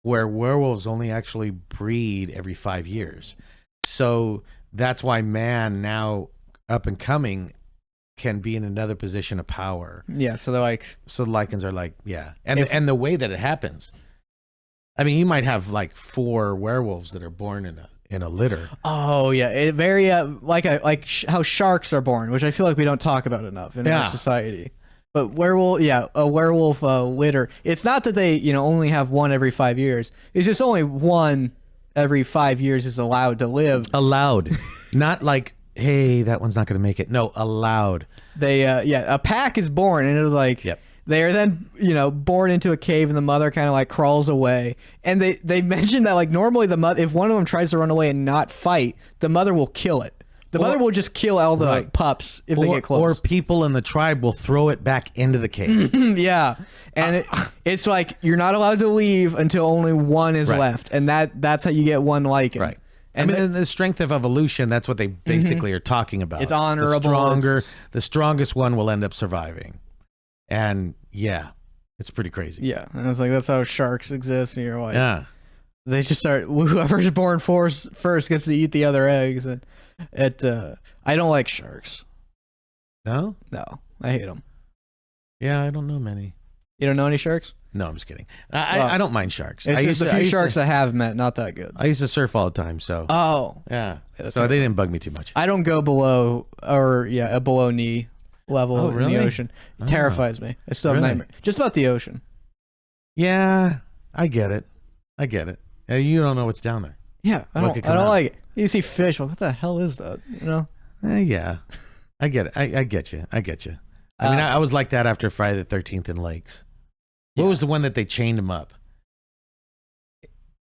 where werewolves only actually breed every 5 years. So that's why man now up and coming can be in another position of power. Yeah, so they're like... So the Lycans are like, and the way that it happens, I mean, you might have like 4 werewolves that are born in a litter. Oh yeah, it very how sharks are born, which I feel like we don't talk about enough in our society. But a werewolf litter. It's not that they only have one every 5 years. It's just only one every 5 years is allowed to live. Allowed, not like, hey, that one's not going to make it. No, allowed. They a pack is born, and it was like. Yep. They are then, born into a cave, and the mother kind of like crawls away. And they mentioned that like normally the mother, if one of them tries to run away and not fight, the mother will kill it. The mother will just kill all the pups if they get close. Or people in the tribe will throw it back into the cave. Yeah, and it's like you're not allowed to leave until only one is left, and that's how you get one Lycan. Right. And in the strength of evolution, that's what they basically are talking about. It's honorable. The strongest one will end up surviving. And yeah, it's pretty crazy. Yeah, and it's like that's how sharks exist, and you're like, Yeah. they just start. Whoever's born first gets to eat the other eggs, and I don't like sharks. No? No, I hate them. Yeah, I don't know many. You don't know any sharks? No, I'm just kidding. I don't mind sharks. It's just a few sharks I have met, not that good. I used to surf all the time, so Oh, yeah. that's So they didn't bug me too much. I don't go below a below knee level Oh, in really? the ocean. It Oh. terrifies me. I still have Really? nightmare just about the ocean. Yeah, I get it. You don't know what's down there. Yeah, I What could don't come out? like it. You see fish, well, what the hell is that? You know? Yeah, I get it. I get you. I mean, I was like that after Friday the 13th in Lakes. What was the one that they chained him up?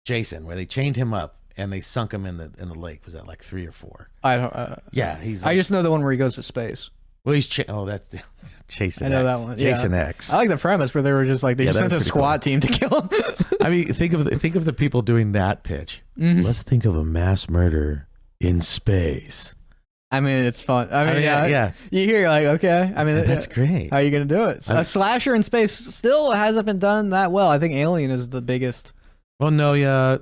Jason, where they chained him up and they sunk him in the lake. Was that like 3 or 4? I don't. Yeah, he's. I Like, just know the one where he goes to space. well, he's that's Jason. I know X. that one. Yeah. Jason X. I like the premise where they were just like they just that sent a was pretty SWAT team to kill him. I mean, think of the people doing that pitch. Mhm. Let's think of a mass murder in space. I mean, it's fun. I mean, yeah. You hear, you're like, okay. I mean, That's great. how are you gonna do it? A slasher in space still hasn't been done that well. I think Alien is the biggest. Well, no, yeah.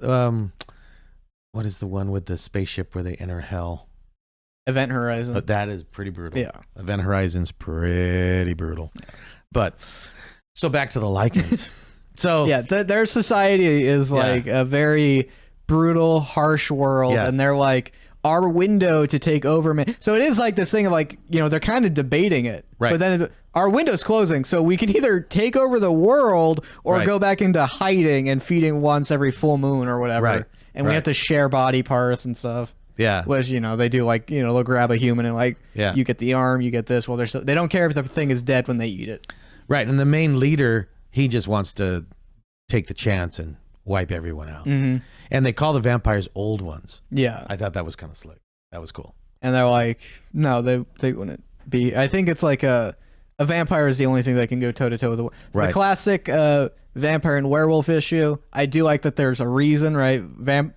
What is the one with the spaceship where they enter hell? Event Horizon. But that is pretty brutal. Yeah. Event Horizon's pretty brutal. But so back to the Lycans. So Yeah, their society is like a very brutal, harsh world, Yeah. and they're like our window to take over. So it is like this thing of like, you know, they're kind of debating it, Right. But then our window's closing, so we can either take over the world or Right. go back into hiding and feeding once every full moon or whatever. Right. And we Right. have to share body parts and stuff. yeah, Which, you know, they do like, you know, they'll grab a human and like, Yeah. you get the arm, you get this. Well, they don't care if the thing is dead when they eat it. right. And the main leader, he just wants to take the chance and wipe everyone out. Mm-hmm. And they call the vampires old ones. Yeah. I thought that was kind of slick. That was cool. And they're like, no, they wouldn't be. I think it's like a vampire is the only thing that can go toe to toe with the Right. classic vampire and werewolf issue. I do like that there's a reason, right?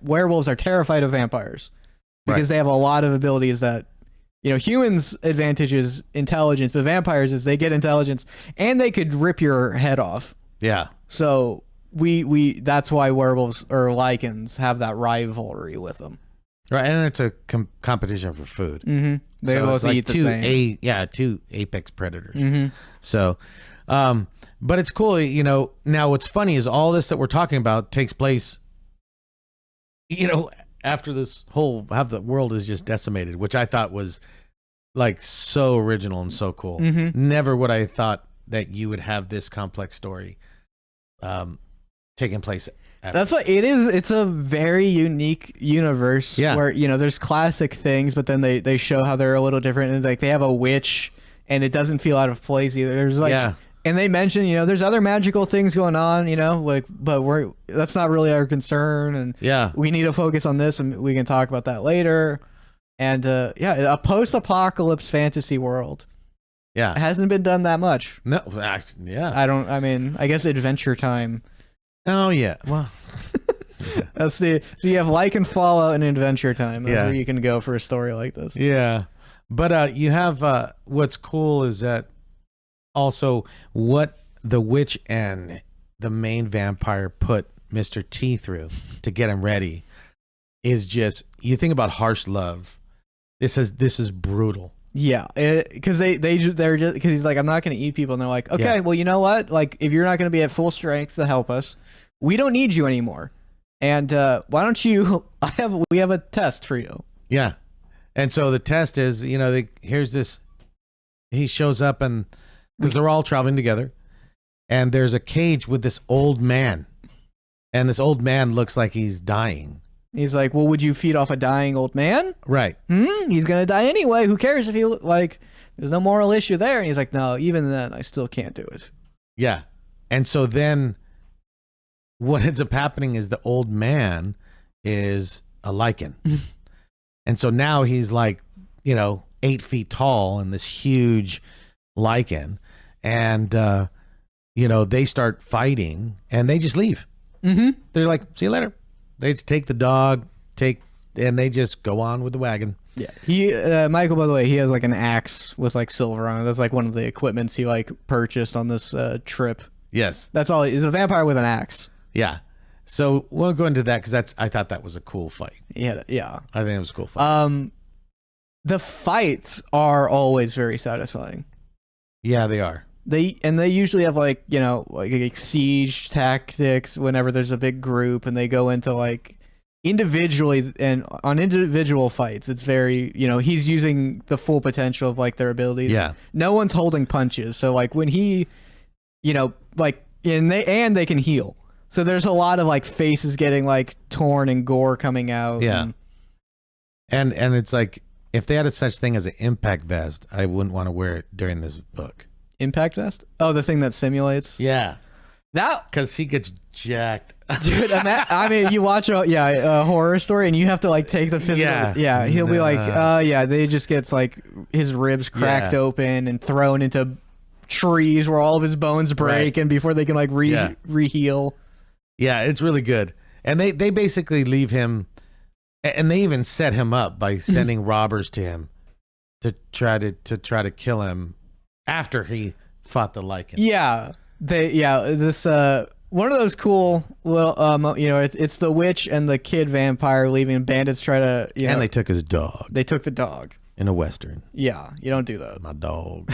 Werewolves are terrified of vampires because Right. they have a lot of abilities that, you know, humans' advantage is intelligence, but vampires is they get intelligence and they could rip your head off. Yeah. So we that's why werewolves or Lycans have that rivalry with them. Right. And it's a competition for food. Mm-hmm. They So both it's like eat the same. two apex predators. Mm-hmm. So, but it's cool, you know. Now, what's funny is all this that we're talking about takes place, you know, after this whole half the world is just decimated, which I thought was like so original and so cool. Mm-hmm. Never would I have thought that you would have this complex story, taking place. That's what it is. It's a very unique universe where, you know, there's classic things, but then they show how they're a little different. And like they have a witch and it doesn't feel out of place either. There's like, and they mention, you know, there's other magical things going on, you know, like, but that's not really our concern. And we need to focus on this and we can talk about that later. And a post-apocalypse fantasy world. Yeah. It hasn't been done that much. No. I guess Adventure Time. Oh yeah. Well, So you have Lycan Fallout and Adventure Time. That's where you can go for a story like this. yeah. But you have what's cool is that also what the witch and the main vampire put Mr. T through to get him ready is just, you think about harsh love. This is brutal. Yeah, because they're just because he's like, I'm not going to eat people, and they're like, okay, well, you know what? Like, if you're not going to be at full strength to help us, we don't need you anymore. And why don't you? We have a test for you. Yeah, and so the test is, you know, here's this. He shows up and because they're all traveling together, and there's a cage with this old man, and this old man looks like he's dying. He's like, well, would you feed off a dying old man? Right. He's going to die anyway. Who cares if he, like, there's no moral issue there. And he's like, no, even then, I still can't do it. Yeah. And so then what ends up happening is the old man is a Lycan. And so now he's like, you know, 8 feet tall and this huge Lycan. And, you know, they start fighting and they just leave. Mm-hmm. They're like, see you later. They just take the dog, and they just go on with the wagon. Yeah, he Michael. By the way, he has like an axe with like silver on it. That's like one of the equipments he like purchased on this trip. Yes. That's all. He's a vampire with an axe. Yeah. So we'll go into that because I thought that was a cool fight. Yeah. I think it was a cool fight. The fights are always very satisfying. Yeah, they are. They usually have like, you know, like siege tactics whenever there's a big group, and they go into like individually and on individual fights. It's very, you know, he's using the full potential of like their abilities. Yeah. No one's holding punches. So like when he, you know, like they can heal. So there's a lot of like faces getting like torn and gore coming out. Yeah. And it's like if they had a such thing as an impact vest, I wouldn't want to wear it during this book. Impact vest? Oh, the thing that simulates? Yeah. That because he gets jacked. Dude, I mean, you watch a horror story and you have to like take the physical. Yeah, he'll be like, they just gets like his ribs cracked open and thrown into trees where all of his bones break and before they can like re-heal. Yeah, it's really good. And they basically leave him, and they even set him up by sending robbers to him to try to kill him after he fought the Lycan. Yeah, this one of those cool little it's the witch and the kid vampire leaving. Bandits try to and they took his dog. They took the dog in a western. Yeah, you don't do that. My dog.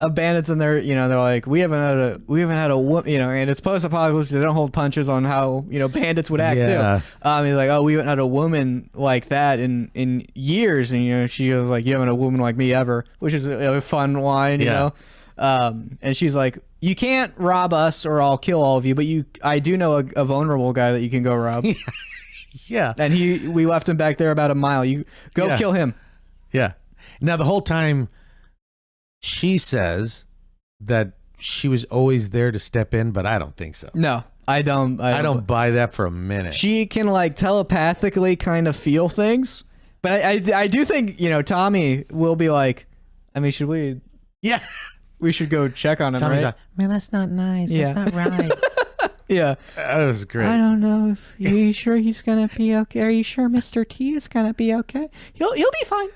Bandits in there, they're like, we haven't had a and it's post-apocalyptic. They don't hold punches on how bandits would act too. He's like, oh, we haven't had a woman like that in years, and she was like, you haven't had a woman like me ever, which is a fun line, and she's like, you can't rob us or I'll kill all of you, but I do know a vulnerable guy that you can go rob. Yeah, and we left him back there about a mile. You go kill him. Yeah. Now the whole time, she says that she was always there to step in, but I don't think so. No, I don't buy that for a minute. She can like telepathically kind of feel things, but I do think Tommy will be like, I mean, should we? Yeah, we should go check on him. Tommy's right? Like, man, that's not nice. Yeah. That's not right. Yeah, that was great. I don't know if are you sure he's gonna be okay? Are you sure Mr. T is gonna be okay? He'll be fine.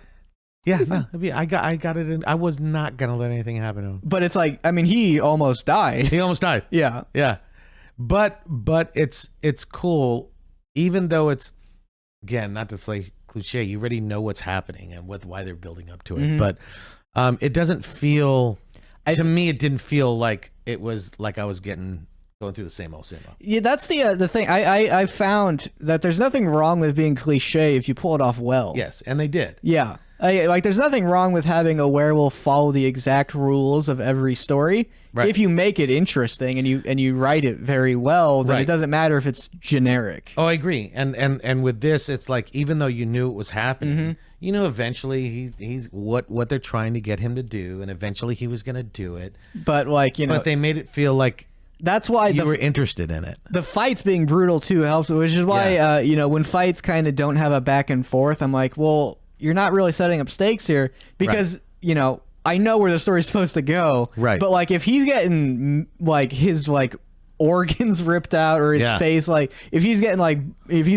Yeah, no, I got it in. I was not gonna let anything happen to him. But it's like, I mean, he almost died. He almost died. Yeah. But it's cool, even though it's, again, not to say cliche. You already know what's happening and why they're building up to it. Mm-hmm. But it doesn't feel. To me, it didn't feel like it was like I was going through the same old. Yeah, that's the thing. I found that there's nothing wrong with being cliche if you pull it off well. Yes, and they did. Yeah. Like there's nothing wrong with having a werewolf follow the exact rules of every story. Right. If you make it interesting and you write it very well, then it doesn't matter if it's generic. Oh, I agree. And with this, it's like, even though you knew it was happening, eventually he's what they're trying to get him to do, and eventually he was going to do it. But like, but they made it feel like that's why you were interested in it. The fights being brutal too helps, which is why when fights kind of don't have a back and forth, I'm like, well, you're not really setting up stakes here because, I know where the story's supposed to go. Right. But like if he's getting like his like organs ripped out or his face, like if he's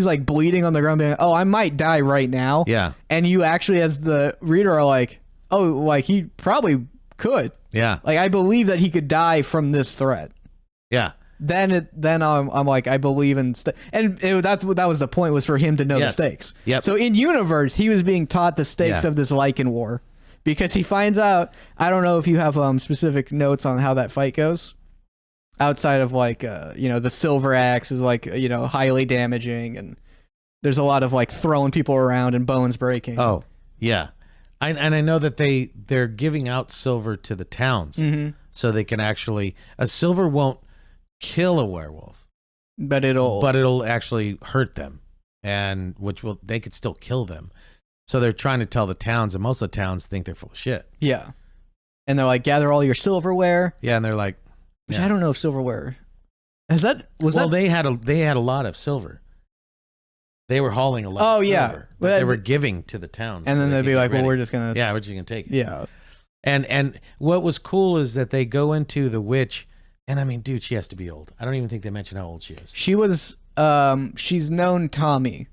like bleeding on the ground being like, oh, I might die right now. Yeah. And you actually as the reader are like, oh, like he probably could. Yeah. Like I believe that he could die from this threat. Yeah. Then I'm like, I believe in that was the point, was for him to know the stakes. Yep. So in universe, he was being taught the stakes of this Lycan war because he finds out. I don't know if you have specific notes on how that fight goes. Outside of like the silver axe is like highly damaging, and there's a lot of like throwing people around and bones breaking. Oh yeah, I know that they're giving out silver to the towns so they can actually a silver won't kill a werewolf, but it'll actually hurt them, and they could still kill them. So they're trying to tell the towns, and most of the towns think they're full of shit. Yeah, and they're like, gather all your silverware. Yeah, and they're like, which I don't know if silverware they had a lot of silver. They were hauling a lot. Oh of silver that they were giving to the towns, and then they'd be like, well, we're just gonna take it. Yeah, and what was cool is that they go into the witch. And I mean, dude, she has to be old. I don't even think they mention how old she is. She was, she's known Tommy.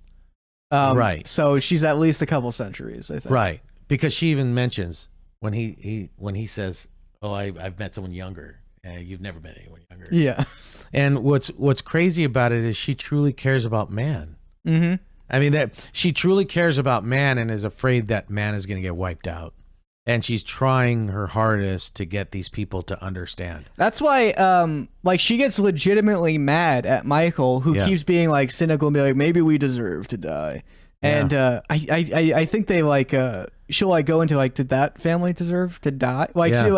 Right. So she's at least a couple centuries, I think. Right. Because she even mentions when he says, "Oh, I've met someone younger. You've never met anyone younger." Yeah. And what's crazy about it is she truly cares about man. Mm-hmm. I mean, that she truly cares about man and is afraid that man is going to get wiped out. And she's trying her hardest to get these people to understand. That's why, like, she gets legitimately mad at Michael, who keeps being like cynical and be like, maybe we deserve to die. And I think they like she'll like go into like, did that family deserve to die? Like she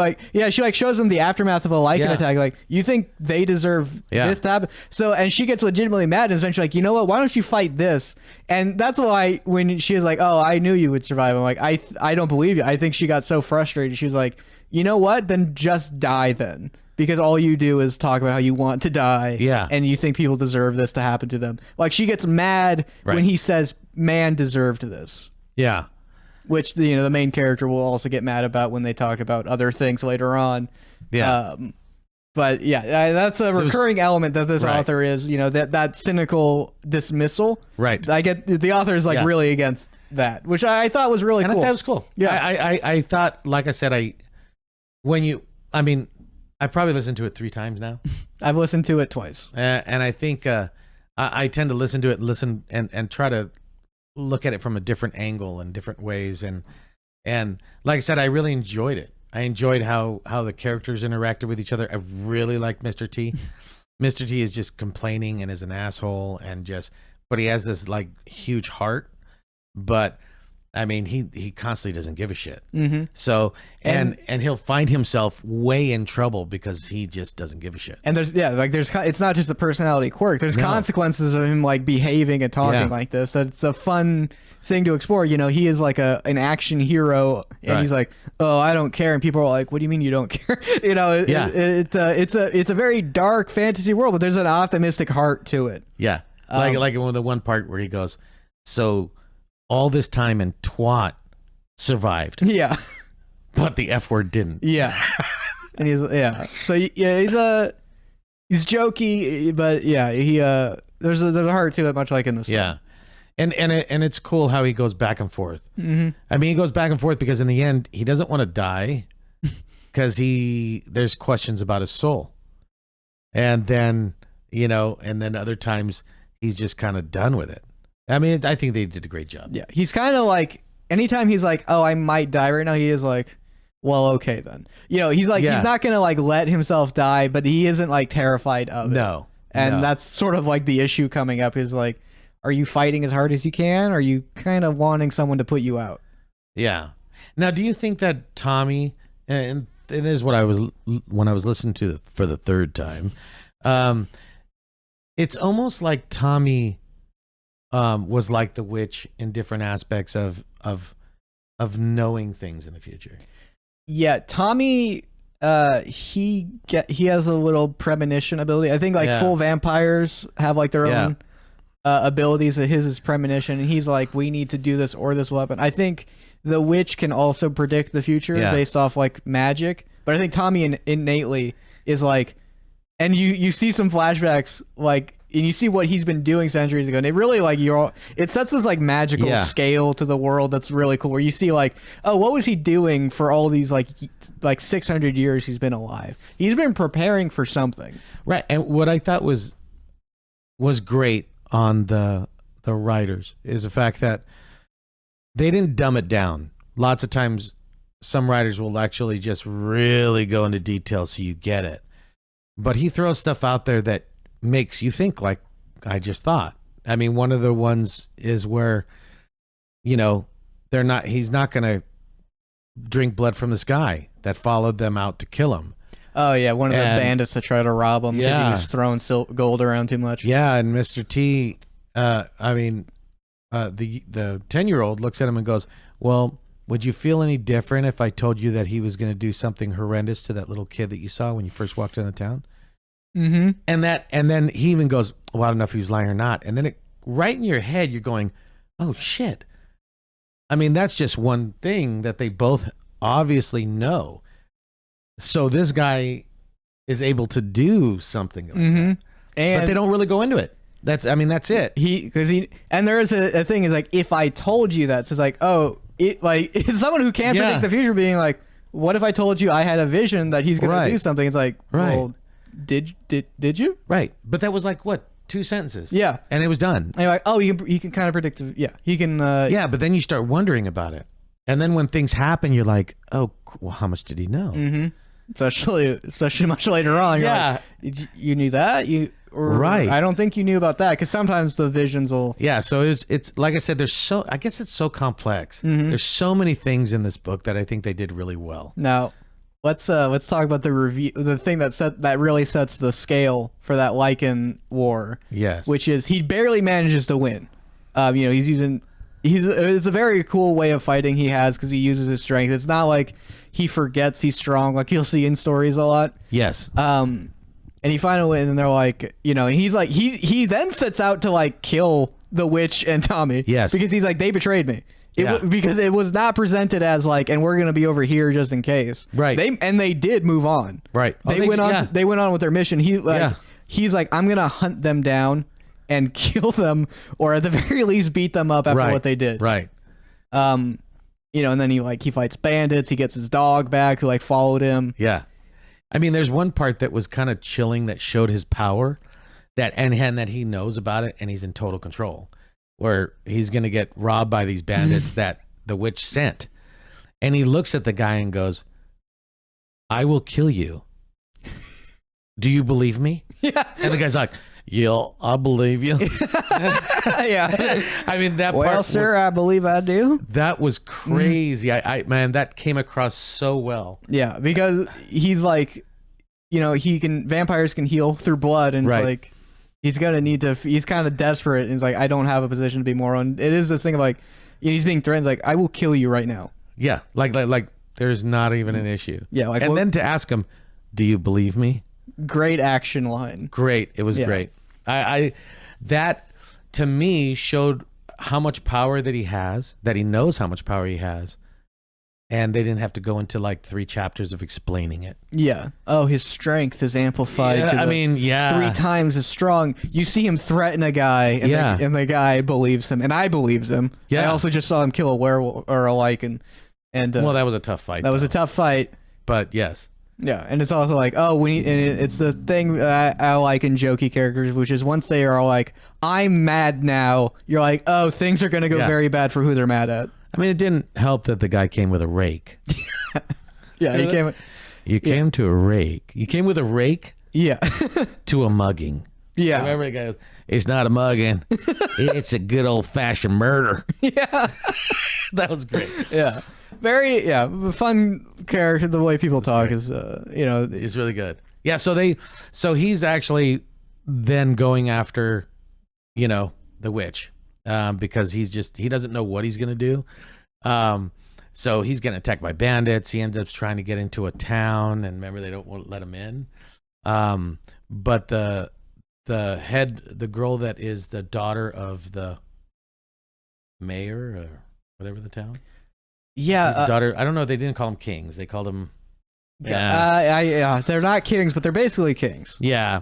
like shows them the aftermath of a Lycan attack. Like, you think they deserve this to happen? So, and she gets legitimately mad and is eventually like, you know what? Why don't you fight this? And that's why when she was like, oh, I knew you would survive. I'm like, I don't believe you. I think she got so frustrated. She was like, you know what? Then just die then. Because all you do is talk about how you want to die, and you think people deserve this to happen to them. Like, she gets mad when he says, "Man deserved this." Yeah, which the main character will also get mad about when they talk about other things later on. Yeah, but yeah, that's a recurring element that this author is. That cynical dismissal. Right. I get the author is like really against that, which I thought was really cool. That was cool. Yeah, I thought, like I said, I've probably listened to it 3 times now. I've listened to it twice. And I think I tend to listen to it, and try to look at it from a different angle and different ways. And like I said, I really enjoyed it. I enjoyed how the characters interacted with each other. I really liked Mr. T. Mr. T is just complaining and is an asshole but he has this like huge heart. But I mean, he constantly doesn't give a shit. Mm-hmm. So and he'll find himself way in trouble because he just doesn't give a shit. And there's it's not just a personality quirk. There's consequences of him like behaving and talking like this. That it's a fun thing to explore. He is like an action hero, and he's like, "Oh, I don't care," and people are like, "What do you mean you don't care?" It's a very dark fantasy world, but there's an optimistic heart to it. Yeah, like in the one part where he goes, "So all this time and twat survived." Yeah. But the F word didn't. Yeah. And he's jokey, but there's a heart to it, much like in this. Yeah. And it's cool how he goes back and forth. Mm-hmm. I mean, he goes back and forth because in the end he doesn't want to die because there's questions about his soul. And then, and then other times he's just kind of done with it. I mean, I think they did a great job. Yeah, he's kind of like, anytime he's like, "Oh, I might die right now," he is like, "Well, okay then." He's like, he's not gonna like let himself die, but he isn't like terrified of it. No, and that's sort of like the issue coming up is like, are you fighting as hard as you can? Or are you kind of wanting someone to put you out? Yeah. Now, do you think that Tommy, and it is what when I was listening to it for the 3rd time, it's almost like Tommy was like the witch in different aspects of knowing things in the future. Yeah, Tommy, he has a little premonition ability. I think like full vampires have like their own abilities. His is premonition, and he's like, we need to do this or this will happen. I think the witch can also predict the future based off like magic, but I think Tommy innately is like, and you see some flashbacks like. And you see what he's been doing centuries ago, and it really like it sets this like magical scale to the world that's really cool. Where you see like, oh, what was he doing for all these like 600 years he's been alive? He's been preparing for something, right? And what I thought was great on the writers is the fact that they didn't dumb it down. Lots of times, some writers will actually just really go into detail so you get it, but he throws stuff out there that makes you think like I just thought. I mean, one of the ones is where, he's not going to drink blood from the sky that followed them out to kill him. Oh yeah, one of the bandits that try to rob him because he was throwing gold around too much. Yeah, and Mr. T, the 10-year-old looks at him and goes, "Well, would you feel any different if I told you that he was going to do something horrendous to that little kid that you saw when you first walked into town?" Mm-hmm. And then he even goes, "Well, I don't know if he was lying or not." And then right in your head, you're going, "Oh shit!" I mean, that's just one thing that they both obviously know. So this guy is able to do something like that, but they don't really go into it. That's it. And there is a thing is like, if I told you that, so it's like, oh, it like it's someone who can't predict the future being like, what if I told you I had a vision that he's going to do something? It's like, well, did you? Right. But that was like what? 2 sentences. Yeah. And it was done. And you're like, oh, he can kind of predict he can but then you start wondering about it. And then when things happen, you're like, oh, well, how much did he know? Mm-hmm. Especially much later on. You're like, you knew that? Right. I don't think you knew about that, because sometimes the visions will. Yeah. So it's like I said, I guess it's so complex. Mm-hmm. There's so many things in this book that I think they did really well. Now, let's talk about the review. The thing that really sets the scale for that Lycan war. Yes. Which is he barely manages to win. It's a very cool way of fighting he has, because he uses his strength. It's not like he forgets he's strong, like you'll see in stories a lot. Yes. And he finally wins, and they're like, he's like, he then sets out to like kill the witch and Tommy. Yes. Because he's like, they betrayed me. Because it was not presented as like, and we're gonna be over here just in case. Right. They did move on. Right. They went on. They went on with their mission. He's like, I'm gonna hunt them down and kill them, or at the very least beat them up after what they did. Right. And then he fights bandits. He gets his dog back, who like followed him. Yeah. I mean, there's one part that was kind of chilling that showed his power, and that he knows about it, and he's in total control, where he's going to get robbed by these bandits that the witch sent. And he looks at the guy and goes, I will kill you. Do you believe me? Yeah. And the guy's like, yeah, I believe you. Yeah. I mean, that part. Well, sir, I believe I do. That was crazy. Man, that came across so well. Yeah, because he's like, vampires can heal through blood, and it's like, he's gonna need to. He's kind of desperate, and he's like, I don't have a position to be more on. It is this thing of like, he's being threatened, like, I will kill you right now. Yeah, like there's not even an issue. Yeah, like, and then to ask him, do you believe me? Great action line. Great, it was great. That to me showed how much power that he has, that he knows how much power he has. And they didn't have to go into like 3 chapters of explaining it. Yeah. Oh, his strength is amplified. 3 times as strong. You see him threaten a guy, and the guy believes him, and I believes him. Yeah. I also just saw him kill a werewolf or a Lycan, and well, that was a tough fight. That was a tough fight. But yes. Yeah, and it's also like, it's the thing I like in jokey characters, which is once they are all like, I'm mad now, you're like, oh, things are gonna go very bad for who they're mad at. I mean, it didn't help that the guy came with a rake. Yeah, he came. You came to a rake. You came with a rake. Yeah. To a mugging. Yeah. Remember the guy goes, it's not a mugging. It's a good old fashioned murder. Yeah. That was great. Yeah. Very fun character. The way people talk is it's really good. Yeah. So he's actually then going after, the witch. Because he doesn't know what he's going to do. So he's getting attacked by bandits. He ends up trying to get into a town, and remember, they won't let him in. But the girl that is the daughter of the mayor or whatever the town. Yeah. His daughter, I don't know. They didn't call them kings. They called them. Yeah. They're not kings, but they're basically kings. Yeah.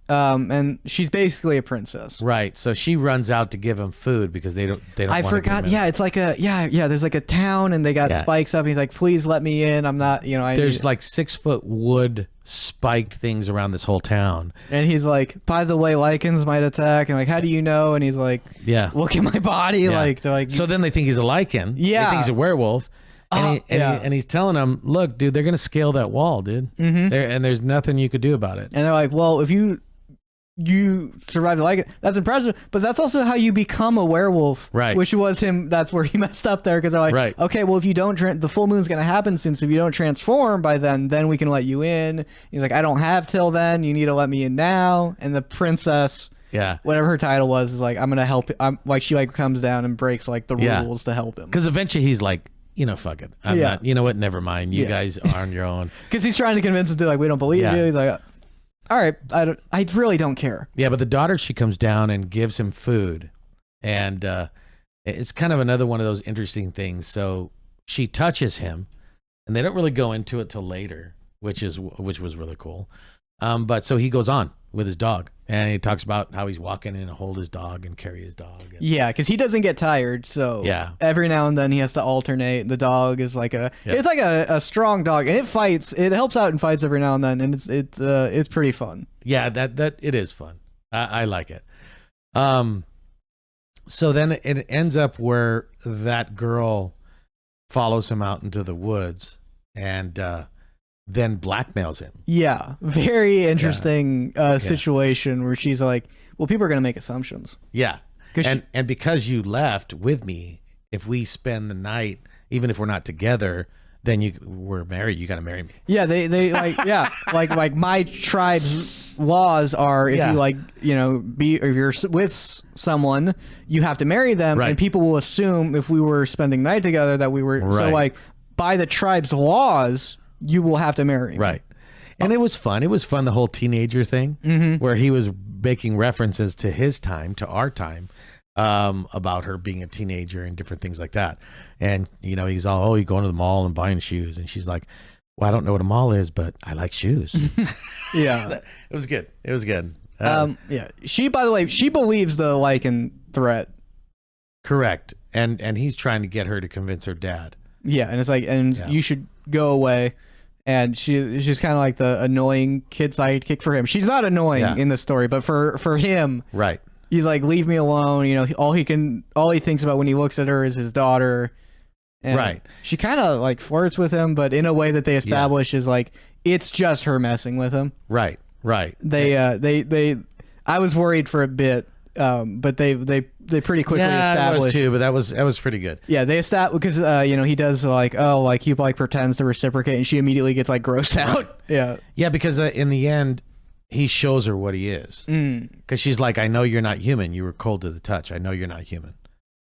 And she's basically a princess. Right. So she runs out to give him food because they don't I forgot. Yeah, it's like there's like a town, and they got spikes up, and he's like, please let me in. I'm not, there's like 6-foot wood spiked things around this whole town. And he's like, by the way, Lycans might attack. And like, how do you know? And he's like, yeah, look at my body. Yeah. Like, they're like, so then they think he's a Lycan. Yeah. They think he's a werewolf. And he's telling them, look, dude, they're going to scale that wall, dude. Mm-hmm. And there's nothing you could do about it. And they're like, well, if you survived like it, that's impressive, but that's also how you become a werewolf, right? Which was him. That's where he messed up there, because they're like, okay, well, if you don't the full moon's gonna happen soon, so if you don't transform by then we can let you in. He's like, I don't have till then, you need to let me in now. And the princess, whatever her title was, is like, I'm gonna help. I'm like, she like comes down and breaks like the rules to help him, because eventually he's like, fuck it, I'm not, you know what, never mind, you guys are on your own, because he's trying to convince him to, like, we don't believe you. He's like, all right, I really don't care. Yeah, but the daughter, she comes down and gives him food, and it's kind of another one of those interesting things. So she touches him, and they don't really go into it till later, which was really cool. But so he goes on with his dog, And he talks about how he's walking in and hold his dog and carry his dog. And, Yeah, because he doesn't get tired, so Yeah. every now and then he has to alternate. The dog is like it's like a strong dog, and it fights. It helps out in fights every now and then, and it's pretty fun. Yeah, that it is fun. I like it. So then it ends up where that girl follows him out into the woods and then blackmails him. Yeah, very interesting situation where she's like, well, people are going to make assumptions. Yeah. And because you left with me, if we spend the night, even if we're not together, then we're married. You got to marry me. Yeah, they like like my tribe's laws are if you if you're with someone, you have to marry them, and people will assume if we were spending the night together that we were so like by the tribe's laws, you will have to marry me. Right. And it was fun. It was fun, the whole teenager thing, where he was making references to his time, to our time, about her being a teenager and different things like that. And, he's all, oh, you going to the mall and buying shoes. And she's like, well, I don't know what a mall is, but I like shoes. Yeah. It was good. It was good. Yeah. She, by the way, she believes the Lycan threat. Correct. And he's trying to get her to convince her dad. Yeah. And it's like, you should go away. And she's kind of like the annoying kid sidekick for him. She's not annoying in the story, but for him, right? He's like, leave me alone. All he thinks about when he looks at her is his daughter. And right. She kind of like flirts with him, but in a way that they establish is like it's just her messing with him. Right. Right. I was worried for a bit, but they pretty quickly established. I was too, but that was pretty good. Yeah, they established because he does he pretends to reciprocate, and she immediately gets like grossed out. Yeah. Yeah, because in the end, he shows her what he is. Because she's like, I know you're not human. You were cold to the touch. I know you're not human.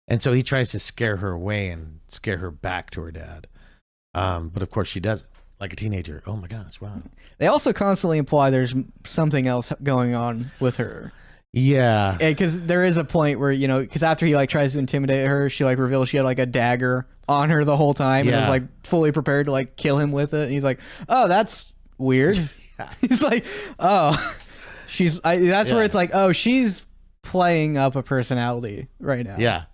And so he tries to scare her away and scare her back to her dad. But of course she doesn't. Like a teenager. Oh my gosh, wow. They also constantly imply there's something else going on with her. Yeah. Because there is a point where, because after he like tries to intimidate her, she like reveals she had like a dagger on her the whole time and was like fully prepared to like kill him with it. And he's like, oh, that's weird. He's like, oh, that's where it's like, oh, she's playing up a personality right now. Yeah.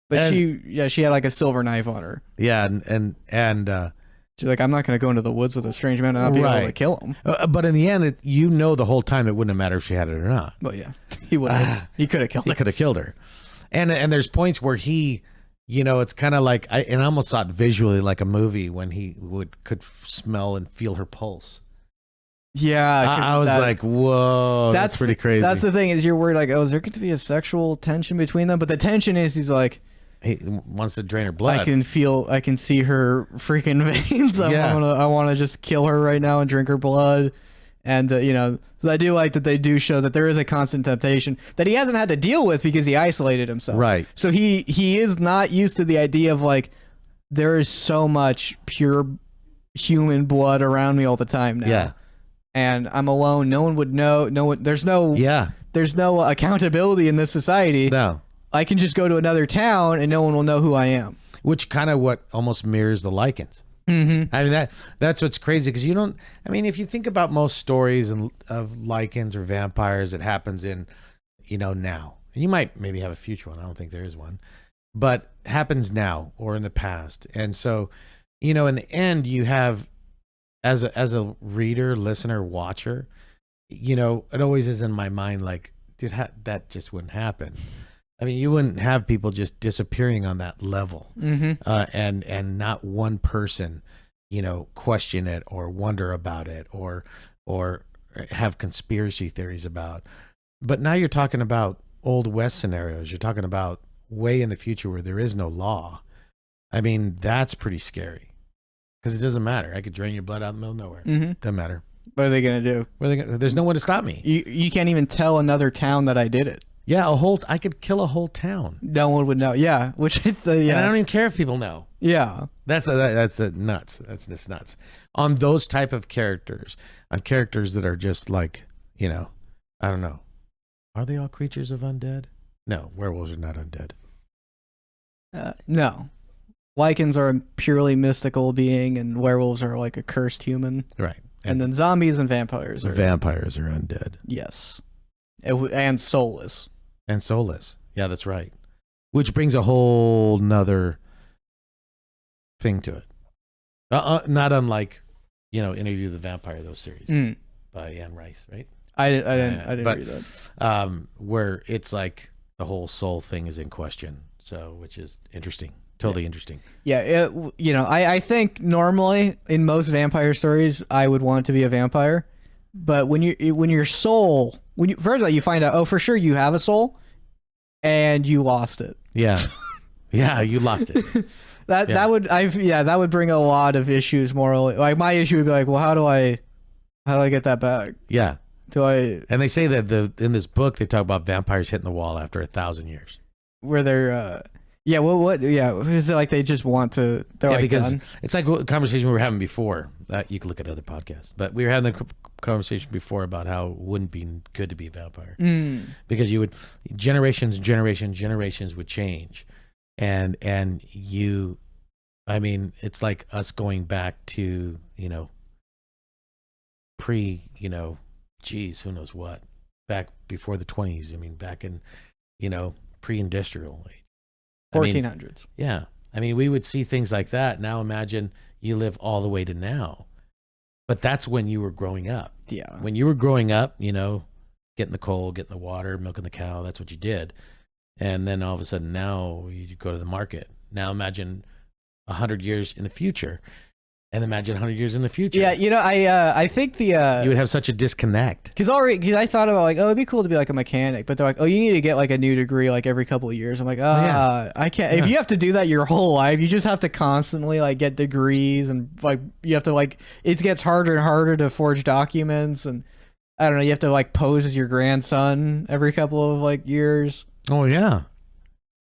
But she had like a silver knife on her. Yeah. And she's like, I'm not going to go into the woods with a strange man and not be able to kill him. But in the end, the whole time it wouldn't have mattered if she had it or not. Well, yeah, he would have. He could have killed her. He could have killed her. And there's points where he, it's kind of like, I almost saw it visually like a movie when he could smell and feel her pulse. Yeah, I was like, whoa, that's pretty crazy. That's the thing is you're worried like, oh, is there going to be a sexual tension between them? But the tension is he's like, he wants to drain her blood. I can see her freaking veins. I want to just kill her right now and drink her blood. And so I do like that they do show that there is a constant temptation that he hasn't had to deal with because he isolated himself. Right. So he is not used to the idea of like there is so much pure human blood around me all the time now. Yeah. And I'm alone. No one would know. There's no accountability in this society. No. I can just go to another town and no one will know who I am. Which kind of what almost mirrors the Lycans. Mm-hmm. I mean, that's what's crazy because if you think about most stories of Lycans or vampires, it happens in, now. And you might maybe have a future one. I don't think there is one. But happens now or in the past. And so, in the end, you have, as a reader, listener, watcher, it always is in my mind like, dude, that just wouldn't happen. I mean, you wouldn't have people just disappearing on that level, and not one person, question it or wonder about it or have conspiracy theories about. But now you're talking about Old West scenarios. You're talking about way in the future where there is no law. I mean, that's pretty scary because it doesn't matter. I could drain your blood out in the middle of nowhere. Doesn't matter. What are they gonna do? There's no one to stop me. You can't even tell another town that I did it. Yeah, I could kill a whole town. No one would know. Yeah, And I don't even care if people know. Yeah, that's nuts. That's just nuts. On those type of characters, on characters that are just like, I don't know. Are they all creatures of undead? No, werewolves are not undead. No, Lycans are a purely mystical being, and werewolves are like a cursed human. Right, and then zombies and vampires are undead. Yes. and soulless. And soulless. Yeah, that's right. Which brings a whole nother thing to it. Not unlike, Interview with the Vampire, those series by Anne Rice, right? I didn't read that. Where it's like the whole soul thing is in question. So, which is interesting. Totally interesting. Yeah, I think normally in most vampire stories, I would want to be a vampire, but when your soul, first of all, you find out, oh, for sure you have a soul, and you lost it. Yeah, yeah, you lost it. That would bring a lot of issues morally. Like my issue would be like, well, how do I get that back? Yeah. And they say that in this book they talk about vampires hitting the wall after 1,000 years. Where they're is it like they just want to? They're like because done? It's like a conversation we were having before. You can look at other podcasts, but we were having the conversation before about how it wouldn't be good to be a vampire because you would generations would change, and it's like us going back to pre who knows what, back before the 20s. I mean, back in pre-industrial age. 1400s. Yeah. I mean, we would see things like that. Now imagine you live all the way to now. But that's when you were growing up. Yeah. When you were growing up, getting the coal, getting the water, milking the cow, that's what you did. And then all of a sudden now you go to the market. Now imagine 100 years in the future. And imagine 100 years in the future. Yeah, I think you would have such a disconnect. Because I thought about like, oh, it'd be cool to be like a mechanic, but they're like, oh, you need to get like a new degree like every couple of years. I'm like, I can't. If you have to do that your whole life, you just have to constantly like get degrees and like you have to like it gets harder and harder to forge documents and I don't know. You have to like pose as your grandson every couple of like years. Oh yeah,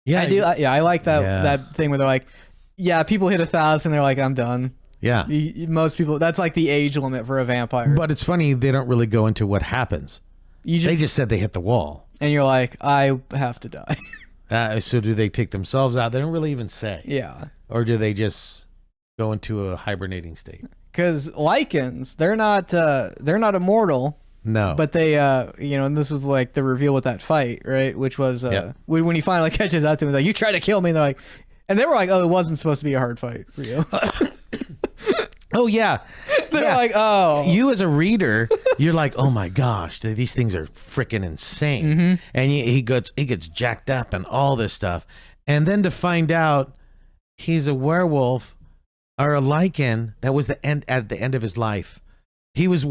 yeah. I do. I like that thing where they're like, yeah, people hit 1,000, they're like, I'm done. Yeah. Most people, that's like the age limit for a vampire. But it's funny, they don't really go into what happens. They just said they hit the wall. And you're like, I have to die. So do they take themselves out? They don't really even say. Yeah. Or do they just go into a hibernating state? Because Lycans, they're not immortal. No. But they, and this is like the reveal with that fight, right? Which was when he finally catches out to him, he's like, you tried to kill me. And they're like, and they were like, oh, it wasn't supposed to be a hard fight for you. Oh yeah, they're like, oh. You as a reader, you're like, oh my gosh, these things are freaking insane, and he gets jacked up and all this stuff, and then to find out he's a werewolf or a Lycan that was at the end of his life. He was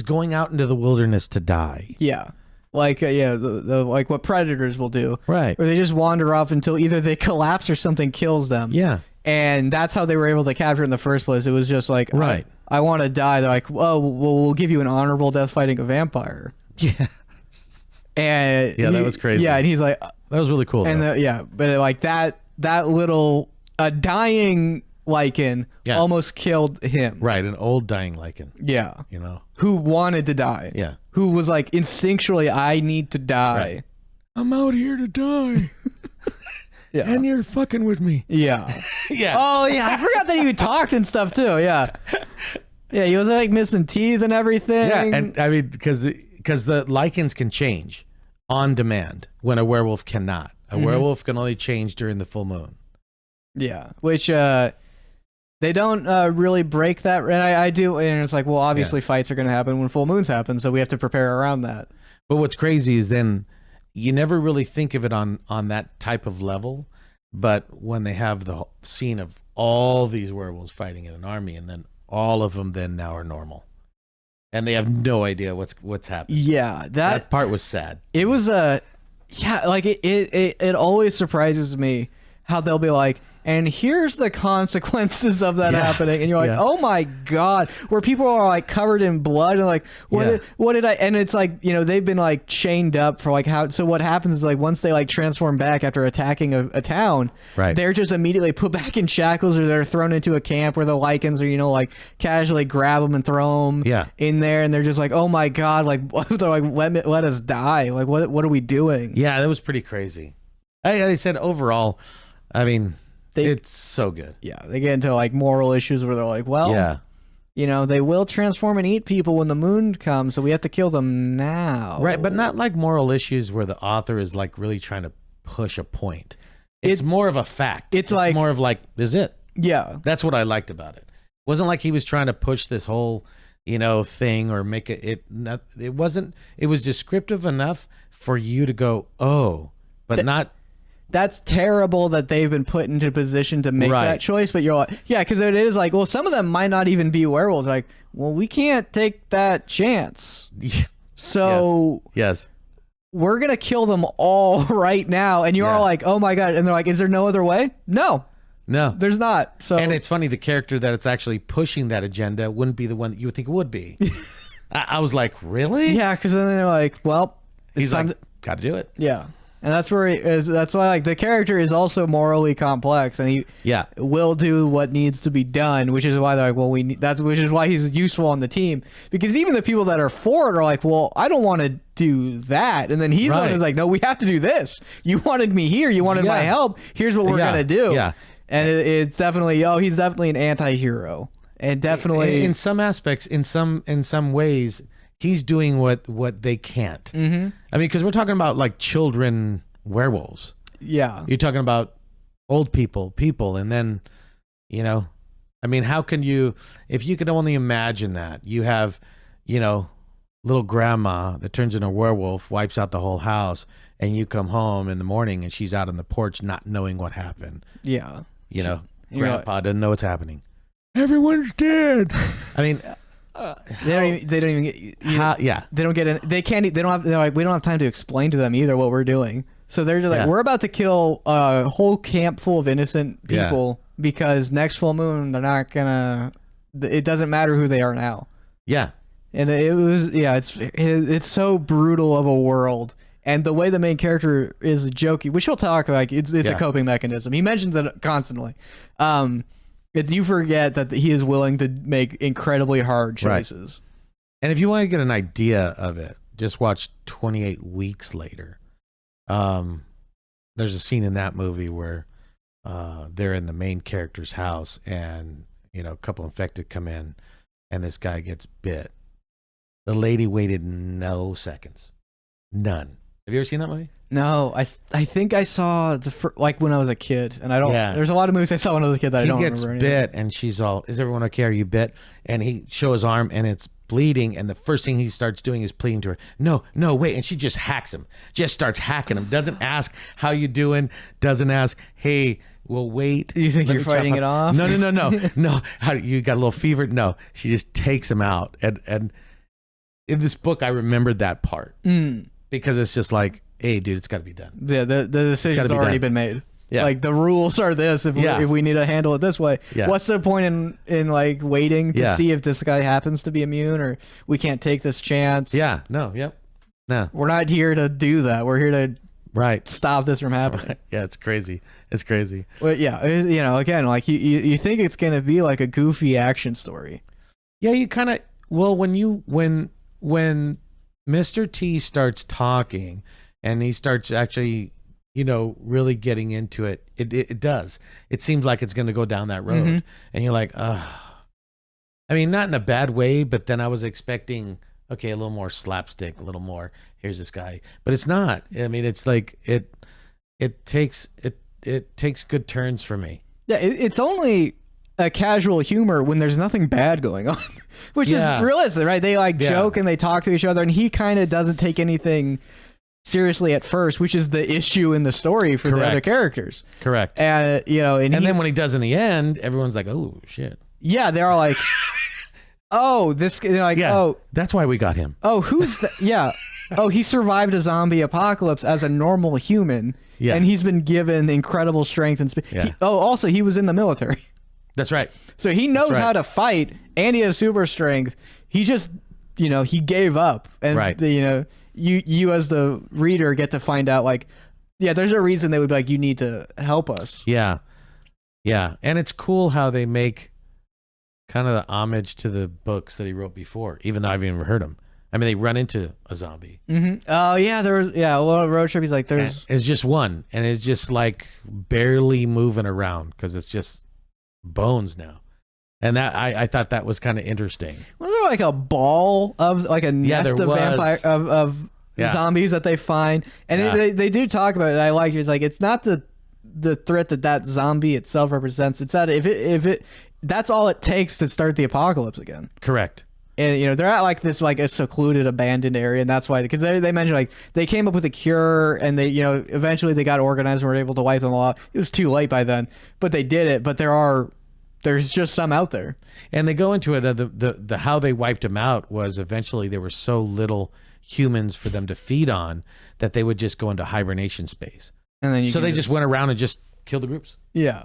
going out into the wilderness to die. Yeah. Like the like what predators will do, right? Where they just wander off until either they collapse or something kills them. Yeah. And that's how they were able to capture it in the first place. It was just like, right. I want to die. They're like, oh, well, we'll give you an honorable death fighting a vampire. Yeah. And that was crazy. Yeah, and he's like, that was really cool. And but like that little dying Lycan almost killed him. Right, an old dying Lycan. Yeah. Who wanted to die. Yeah. Who was like instinctually, I need to die. Right. I'm out here to die. Yeah. And you're fucking with me. Yeah. Yeah. Oh, yeah. I forgot that you talked and stuff, too. Yeah. Yeah, he was, like, missing teeth and everything. Yeah, and, I mean, because the Lycans can change on demand when a werewolf cannot. A werewolf can only change during the full moon. Yeah, which they don't really break that. And I do, and it's like, well, obviously fights are going to happen when full moons happen, so we have to prepare around that. But what's crazy is then you never really think of it on that type of level, but when they have the scene of all these werewolves fighting in an army, and then all of them then now are normal, and they have no idea what's happening. Yeah, that part was sad. It was like it always surprises me how they'll be like, and here's the consequences of that happening, and you're like, oh my god, where people are like covered in blood and like, what did I? And it's like, they've been like chained up for like how. So what happens is like once they like transform back after attacking a town, right? They're just immediately put back in shackles, or they're thrown into a camp where the Lycans are like casually grab them and throw them in there, and they're just like, oh my god, like they're like let us die, like what are we doing? Yeah, that was pretty crazy. I said overall, I mean. It's so good. Yeah, they get into like moral issues where they're like, well, you know, they will transform and eat people when the moon comes, so we have to kill them now. Right, but not like moral issues where the author is like really trying to push a point. It's more of a fact. It's like more of like, this is it. Yeah. That's what I liked about it. It wasn't like he was trying to push this whole, you know, thing or make it wasn't, it was descriptive enough for you to go, oh, but not. That's terrible that they've been put into a position to make that choice, but you're like, yeah, because it is like, well, some of them might not even be werewolves. Like, well, we can't take that chance. So yes. We're going to kill them all right now. And you're all like, oh my God. And they're like, is there no other way? No, there's not. So, and it's funny, the character that it's actually pushing that agenda wouldn't be the one that you would think it would be. I was like, really? Yeah, because then they're like, well, he's like, got to do it. Yeah. And that's where that's why like the character is also morally complex, and he will do what needs to be done, which is why they're like, well, which is why he's useful on the team, because even the people that are for it are like, well, I don't want to do that, and then he's the one who's like, no, we have to do this. You wanted me here, you wanted my help. Here's what we're gonna do. Yeah, and it's definitely he's definitely an anti-hero, and definitely in some aspects, in some ways. He's doing what they can't. Mm-hmm. I mean, because we're talking about like children werewolves. Yeah. You're talking about old people, and then, you know, I mean, how can you, if you could only imagine that, you have, you know, little grandma that turns into a werewolf, wipes out the whole house, and you come home in the morning and she's out on the porch not knowing what happened. Yeah. You know, grandpa doesn't know what's happening. Everyone's dead. I mean... they don't even get they don't get in, they can't, they don't have, they're like, we don't have time to explain to them either what we're doing, so they're just like, we're about to kill a whole camp full of innocent people because next full moon they're not gonna, it doesn't matter who they are now. And it was it's so brutal of a world, and the way the main character is jokey, which he'll talk like it's a coping mechanism, he mentions it constantly. You forget that he is willing to make incredibly hard choices. Right. And if you want to get an idea of it, just watch 28 Weeks Later. There's a scene in that movie where they're in the main character's house, and you know, a couple infected come in, and this guy gets bit. The lady waited no seconds. None. Have you ever seen that movie? No, I think I saw like when I was a kid, and I don't. There's a lot of movies I saw when I was a kid that I don't remember. He gets bit, and she's all, "Is everyone okay? Are you bit?" And he shows his arm, and it's bleeding. And the first thing he starts doing is pleading to her, "No, wait!" And she just hacks him, just starts hacking him. Doesn't ask how you doing. Doesn't ask, "Hey, we'll wait." Do you think you're fighting it off? No. No. How you got a little fever? No. She just takes him out. And in this book, I remembered that part because it's just like, hey, dude, it's got to be done. Yeah, the decision's already been made. Yeah. Like, the rules are this. If we need to handle it this way, what's the point in like waiting to see if this guy happens to be immune, or we can't take this chance? Yeah. No. Yep. No. We're not here to do that. We're here to stop this from happening. Right. Yeah, it's crazy. It's crazy. But yeah, you know, again, like you think it's gonna be like a goofy action story. Yeah, you kind of when Mr. T starts talking. And he starts actually, you know, really getting into it. It does. It seems like it's going to go down that road. And you're like, ugh. I mean, not in a bad way, but then I was expecting, okay, a little more slapstick, a little more, here's this guy. But it's not. I mean, it's like, it takes good turns for me. Yeah, it's only a casual humor when there's nothing bad going on, which is realistic, right? They like joke and they talk to each other, and he kind of doesn't take anything seriously at first, which is the issue in the story for the other characters. Correct. You know, and then when he does in the end, everyone's like, "Oh shit!" Yeah, they're all like, "Oh, this." They're like, "Oh, that's why we got him." Oh, who's that? Yeah. Oh, he survived a zombie apocalypse as a normal human, and he's been given incredible strength and speed. Also, he was in the military. That's right. So he knows how to fight, and he has super strength. He just, you know, he gave up, and you know. You as the reader get to find out, like, there's a reason they would be like, you need to help us. Yeah. And it's cool how they make kind of the homage to the books that he wrote before, even though I've never heard them. I mean, they run into a zombie. Oh yeah, there was a little road trip. He's like, it's just one, and it's just like barely moving around because it's just bones now. And that I thought that was kind of interesting. Was there like a ball of like a nest of vampire of zombies that they find? And they do talk about it. I like it. It's like it's not the threat that zombie itself represents. It's that if it that's all it takes to start the apocalypse again. Correct. And they're at like this like a secluded abandoned area, and that's why, because they mentioned like they came up with a cure, and they eventually they got organized and were able to wipe them all out. It was too late by then, but they did it. But there's just some out there, and they go into it. The how they wiped them out was eventually there were so little humans for them to feed on that they would just go into hibernation space, and then they just went around and just killed the groups. Yeah.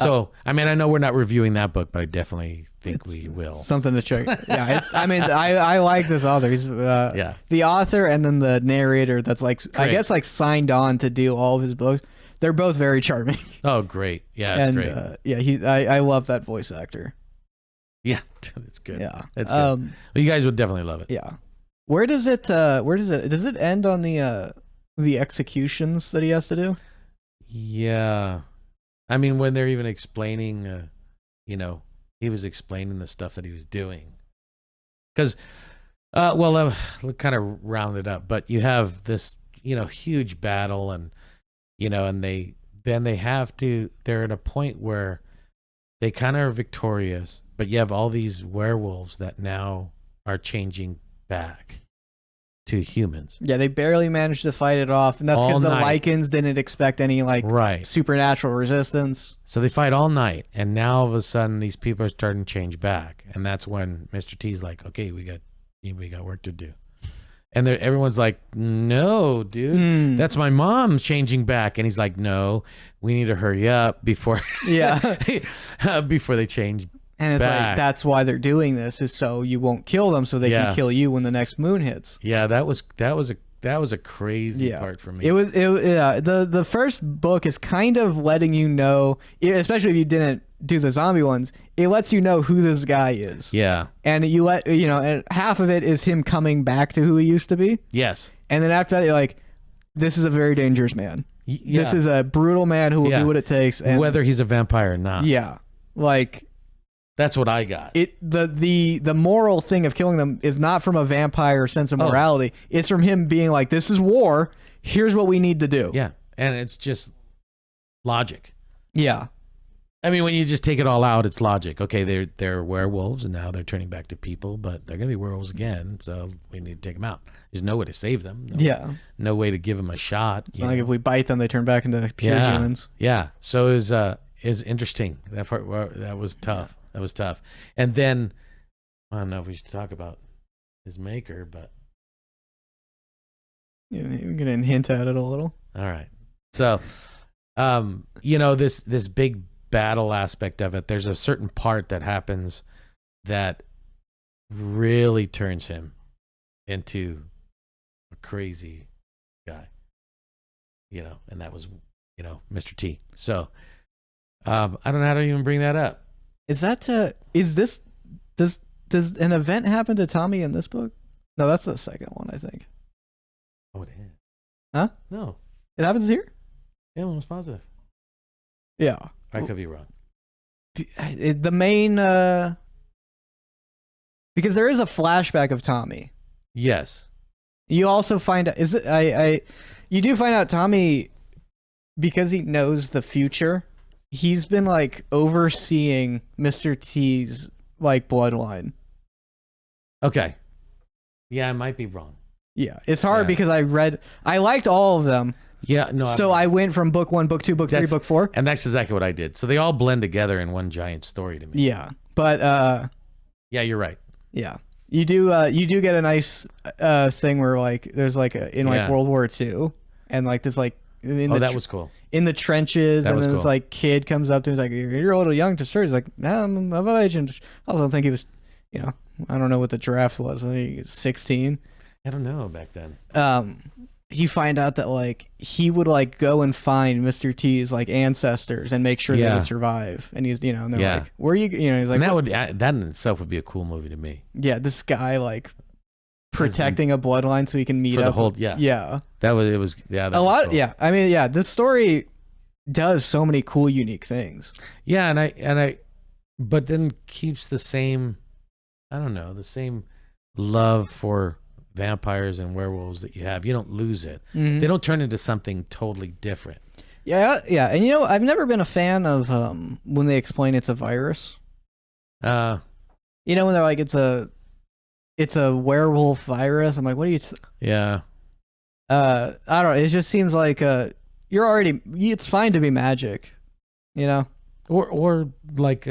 So, I mean, I know we're not reviewing that book, but I definitely think we will. Something to check. Yeah, I mean, I like this author. He's the author and then the narrator that's like, great. I guess like signed on to do all of his books. They're both very charming. Oh, great. Yeah, it's great. I love that voice actor. Yeah, it's good. Yeah. It's good. Well, you guys would definitely love it. Yeah. Does it end on the executions that he has to do? Yeah. I mean, when they're even explaining, he was explaining the stuff that he was doing. Because, kind of round it up, but you have this, huge battle, and, and they're at a point where they kind of are victorious, but you have all these werewolves that now are changing back to humans. Yeah, they barely managed to fight it off, and that's because the Lycans didn't expect any supernatural resistance. So they fight all night, and now all of a sudden these people are starting to change back, and that's when Mr. T's like, "Okay, we got work to do," and everyone's like, "No, dude, that's my mom changing back," and he's like, "No, we need to hurry up before before they change." And it's like, that's why they're doing this, is so you won't kill them, so they can kill you when the next moon hits. Yeah, that was a crazy part for me. It was the first book is kind of letting you know, especially if you didn't do the zombie ones, it lets you know who this guy is. Yeah. And and half of it is him coming back to who he used to be. Yes. And then after that, you're like, this is a very dangerous man. Yeah. This is a brutal man who will do what it takes, and whether he's a vampire or not. Yeah. Like, that's what I got. The moral thing of killing them is not from a vampire sense of morality. It's from him being like, this is war. Here's what we need to do. Yeah. And it's just logic. Yeah. I mean, when you just take it all out, it's logic. Okay, they're werewolves, and now they're turning back to people, but they're going to be werewolves again, so we need to take them out. There's no way to save them. No way to give them a shot. It's not like if we bite them, they turn back into pure humans. Yeah. So it was interesting. That part, that was tough. That was tough. And then, I don't know if we should talk about his maker, but... Yeah, we're going to hint at it a little. All right. So, this big battle aspect of it, there's a certain part that happens that really turns him into a crazy guy. And that was, Mr. T. So, I don't know how to even bring that up. Does an event happen to Tommy in this book? No, that's the second one, I think. Oh, it is. Huh? No. It happens here? Yeah, I'm almost positive. Yeah. I could be wrong. The main, because there is a flashback of Tommy. Yes. You also find out, you do find out Tommy, because he knows the future, he's been like overseeing Mr. T's like bloodline. Okay. Yeah, I might be wrong. Yeah, it's hard because I liked all of them. Yeah, no. So I went from book 1, book 2, book 3, book 4, and that's exactly what I did. So they all blend together in one giant story to me. Yeah, but yeah, you're right. Yeah, you do get a nice thing where like there's like in World War II, and like this like that was cool. In the trenches, and then this like kid comes up to him, he's like, "You're a little young to start." He's like, "Nah, I'm of age." And I also think he was, I don't know what the draft was. I think he was 16. I don't know back then. You find out that like he would like go and find Mr. T's like ancestors and make sure they would survive. And he's and they're like, "Where are you?" He's like, and that in itself would be a cool movie to me. Yeah, this guy like protecting a bloodline so he can meet up. That was a lot. Cool. Yeah, I mean, this story does so many cool, unique things. Yeah, and but then keeps the same, I don't know, the same love for vampires and werewolves that you have. You don't lose it. They don't turn into something totally different. Yeah, yeah. And I've never been a fan of when they explain it's a virus. When they're like it's a werewolf virus. I'm like, what do you? Yeah. I don't know. It just seems like it's fine to be magic, Or like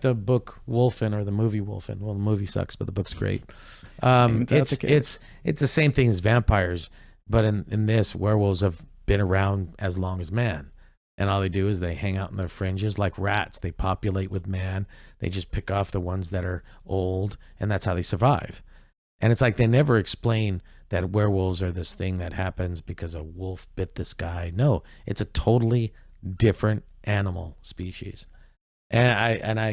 the book Wolfen or the movie Wolfen. Well, the movie sucks, but the book's great. It's the same thing as vampires, but in this, werewolves have been around as long as man, and all they do is they hang out in their fringes like rats. They populate with man. They just pick off the ones that are old, and that's how they survive. And it's like they never explain that werewolves are this thing that happens because a wolf bit this guy. No, it's a totally different animal species. And I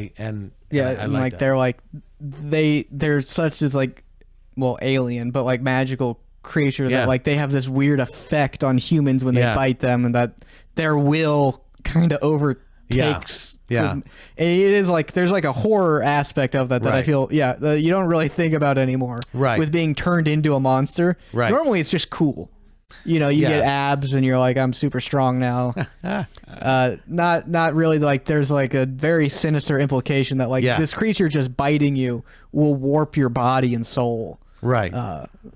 like that. they're such as alien, but like magical creature that like they have this weird effect on humans when they bite them, and that their will kind of overtakes. It is like there's like a horror aspect of that I feel you don't really think about anymore. Right. With being turned into a monster. Right. Normally it's just cool. You get abs and you're like, I'm super strong now. Not really. Like there's like a very sinister implication that this creature just biting you will warp your body and soul. Right.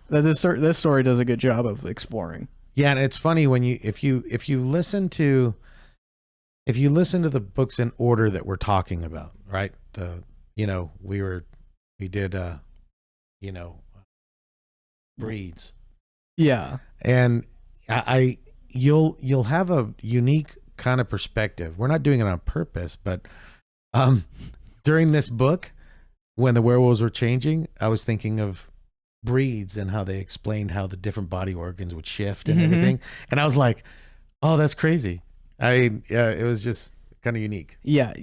This story does a good job of exploring. Yeah, and it's funny when if you listen to the books in order that we're talking about, right? We did breeds. Yeah. And you'll have a unique kind of perspective. We're not doing it on purpose, but during this book, when the werewolves were changing, I was thinking of breeds and how they explained how the different body organs would shift and everything. And I was like, oh, that's crazy. It was just kind of unique. Yeah.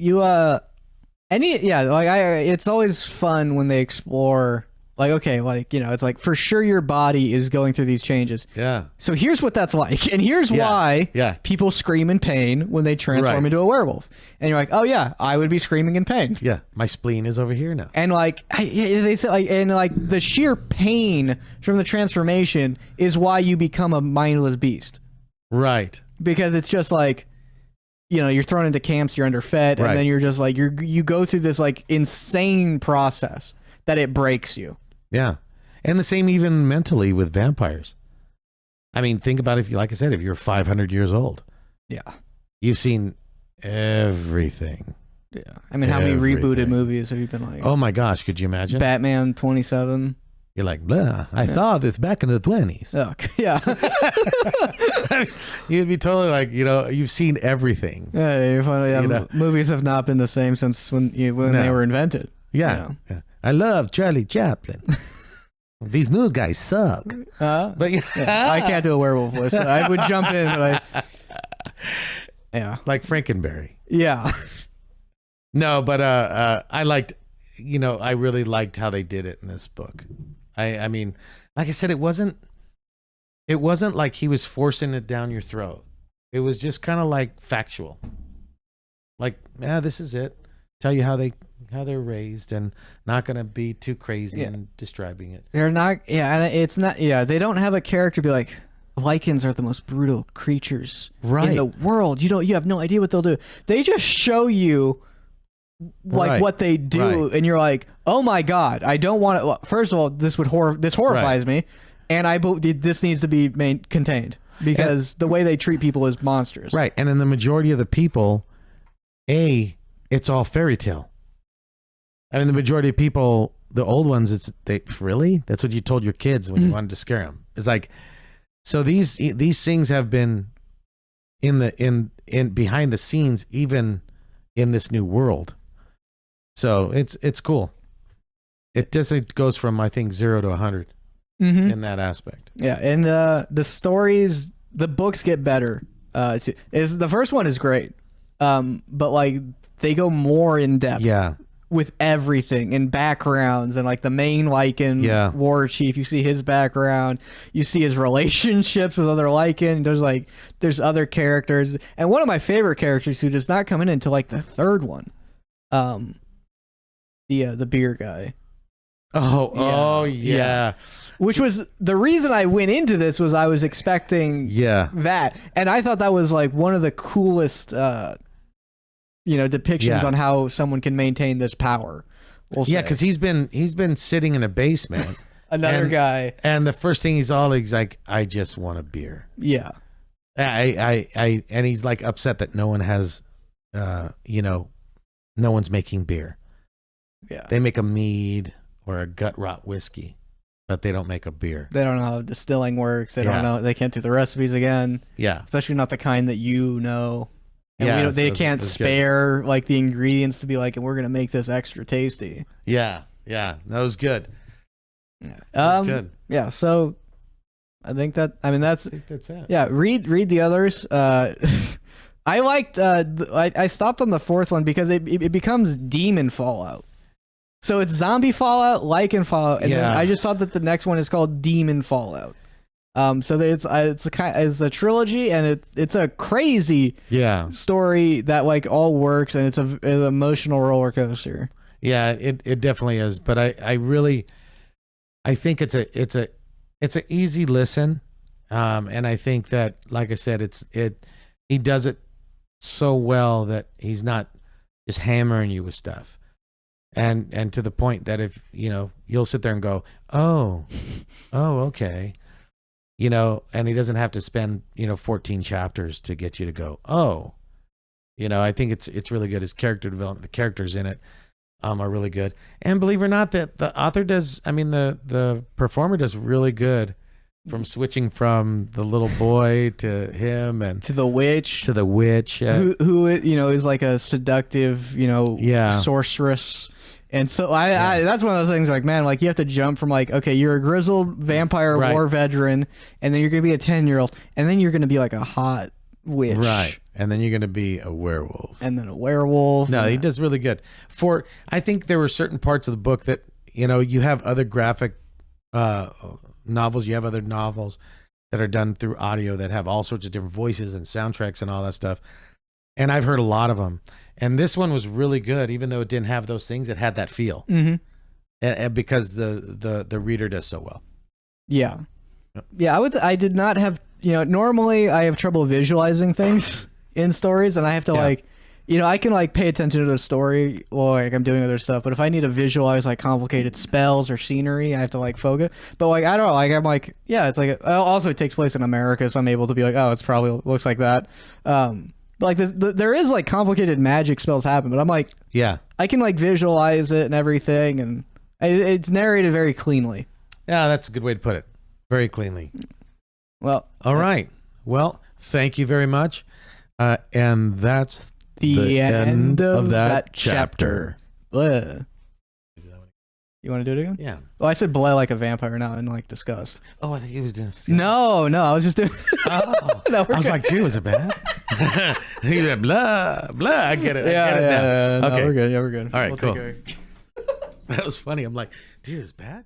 It's always fun when they explore. It's like for sure your body is going through these changes. Yeah. So here's what that's like. And here's why people scream in pain when they transform into a werewolf. And you're like, oh yeah, I would be screaming in pain. Yeah. My spleen is over here now. And they say the sheer pain from the transformation is why you become a mindless beast. Right. Because it's just like, you're thrown into camps, you're underfed, and then you're just like, you go through this like insane process that it breaks you. Yeah. And the same even mentally with vampires. I mean, think about if you're 500 years old. Yeah. You've seen everything. Yeah. I mean, how many rebooted movies have you been like? Oh my gosh, could you imagine? Batman 27. You're like, I thought this back in the 20s. Oh, yeah. I mean, you'd be totally like, you've seen everything. Yeah, you're funny. Movies have not been the same since when they were invented. Yeah. Yeah. I love Charlie Chaplin. These new guys suck. But I can't do a werewolf voice. So I would jump in, but like Frankenberry. Yeah. No, but I liked, I really liked how they did it in this book. I mean, like I said, it wasn't like he was forcing it down your throat. It was just kind of like factual. Like, this is it. Tell you how they're raised and not going to be too crazy in describing it. They're not, and it's not, they don't have a character be like, Lycans are the most brutal creatures in the world. You have no idea what they'll do. They just show you what they do, and you're like, oh my God, I don't want to. Well, first of all, this horrifies me, and this needs to be contained because the way they treat people is monstrous. Right, and in the majority of the people, it's all fairy tale. I mean, the majority of people, the old ones, that's what you told your kids when you wanted to scare them. It's like, so these things have been in behind the scenes, even in this new world. So it's cool. It just goes from, I think, 0 to 100 in that aspect. Yeah, and the stories, the books get better. The first one is great, but like they go more in depth. Yeah. With everything and backgrounds and like the main Lycan war chief, you see his background, you see his relationships with other Lycan. There's other characters, and one of my favorite characters who does not come in until like the third one um, the beer guy. Oh, Yeah. yeah. Which was the reason I went into this was I was expecting Yeah. that, and I thought that was like one of the coolest, depictions Yeah. on how someone can maintain this power. We'll Yeah, say. because he's been sitting in a basement. Another and- guy. And the first thing he's like, I just want a beer. Yeah. And he's like upset that no one has, no one's making beer. Yeah. They make a mead or a gut rot whiskey, but they don't make a beer. They don't know how distilling works. They Yeah. don't know. They can't do the recipes again, Yeah. especially not the kind that you know. And Yeah, they so can't it's good. spare like the ingredients to be like, and we're gonna make this extra tasty. Yeah. That was good. Yeah. That was good. Yeah. So I think that's. I think that's it. Yeah. Read the others. I liked. I stopped on the fourth one because it becomes Demon Fallout. So it's Zombie Fallout, Lycan Fallout, and then Yeah. I just thought that the next one is called Demon Fallout. So it's a trilogy, and it's a crazy Yeah. story that like all works, and it's an emotional roller coaster. Yeah, it definitely is. But I think it's an easy listen. And I think that, like I said, he does it so well that he's not just hammering you with stuff. And to the point that if, you'll sit there and go, oh, okay. And he doesn't have to spend, 14 chapters to get you to go, oh. I think it's really good. His character development, the characters in it are really good. And believe it or not, that the author the performer does really good from switching from the little boy to him and To the witch, who is like a seductive, Yeah. sorceress. And so I that's one of those things like, man, like you have to jump from like, okay, you're a grizzled vampire Right. war veteran, and then you're going to be a 10-year-old, and then you're going to be like a hot witch. right. And then you're going to be a werewolf. And then a werewolf. No, and he does really good. I think there were certain parts of the book that, you have other graphic novels, you have other novels that are done through audio that have all sorts of different voices and soundtracks and all that stuff. And I've heard a lot of them. And this one was really good, even though it didn't have those things. It had that feel, and because the reader does so well. Yeah. Yep. Yeah, I did not have, normally I have trouble visualizing things in stories, and I have to I can like pay attention to the story while like I'm doing other stuff, but if I need to visualize like complicated spells or scenery, I have to like focus. But like I don't know, like I'm like, yeah, it's like also it takes place in America, so I'm able to be like, oh, it's probably looks like that. But like there is like complicated magic spells happen, but I'm like, Yeah. I can like visualize it and everything, and it's narrated very cleanly. Yeah, that's a good way to put it. Very cleanly. Well, All right. Well, thank you very much. And that's the end of that chapter. Bleh. You want to do it again? Yeah. Oh, I said bleh like a vampire, not in like disgust. Oh, I think he was just. No, I was just doing. Oh. No, we're I was good. like, dude, was it bad? He went, blah, blah. I get it. I get it now. No, Okay. we're good. Yeah, we're good. All right, We'll cool. take it. That was funny. I'm like, dude, it's bad?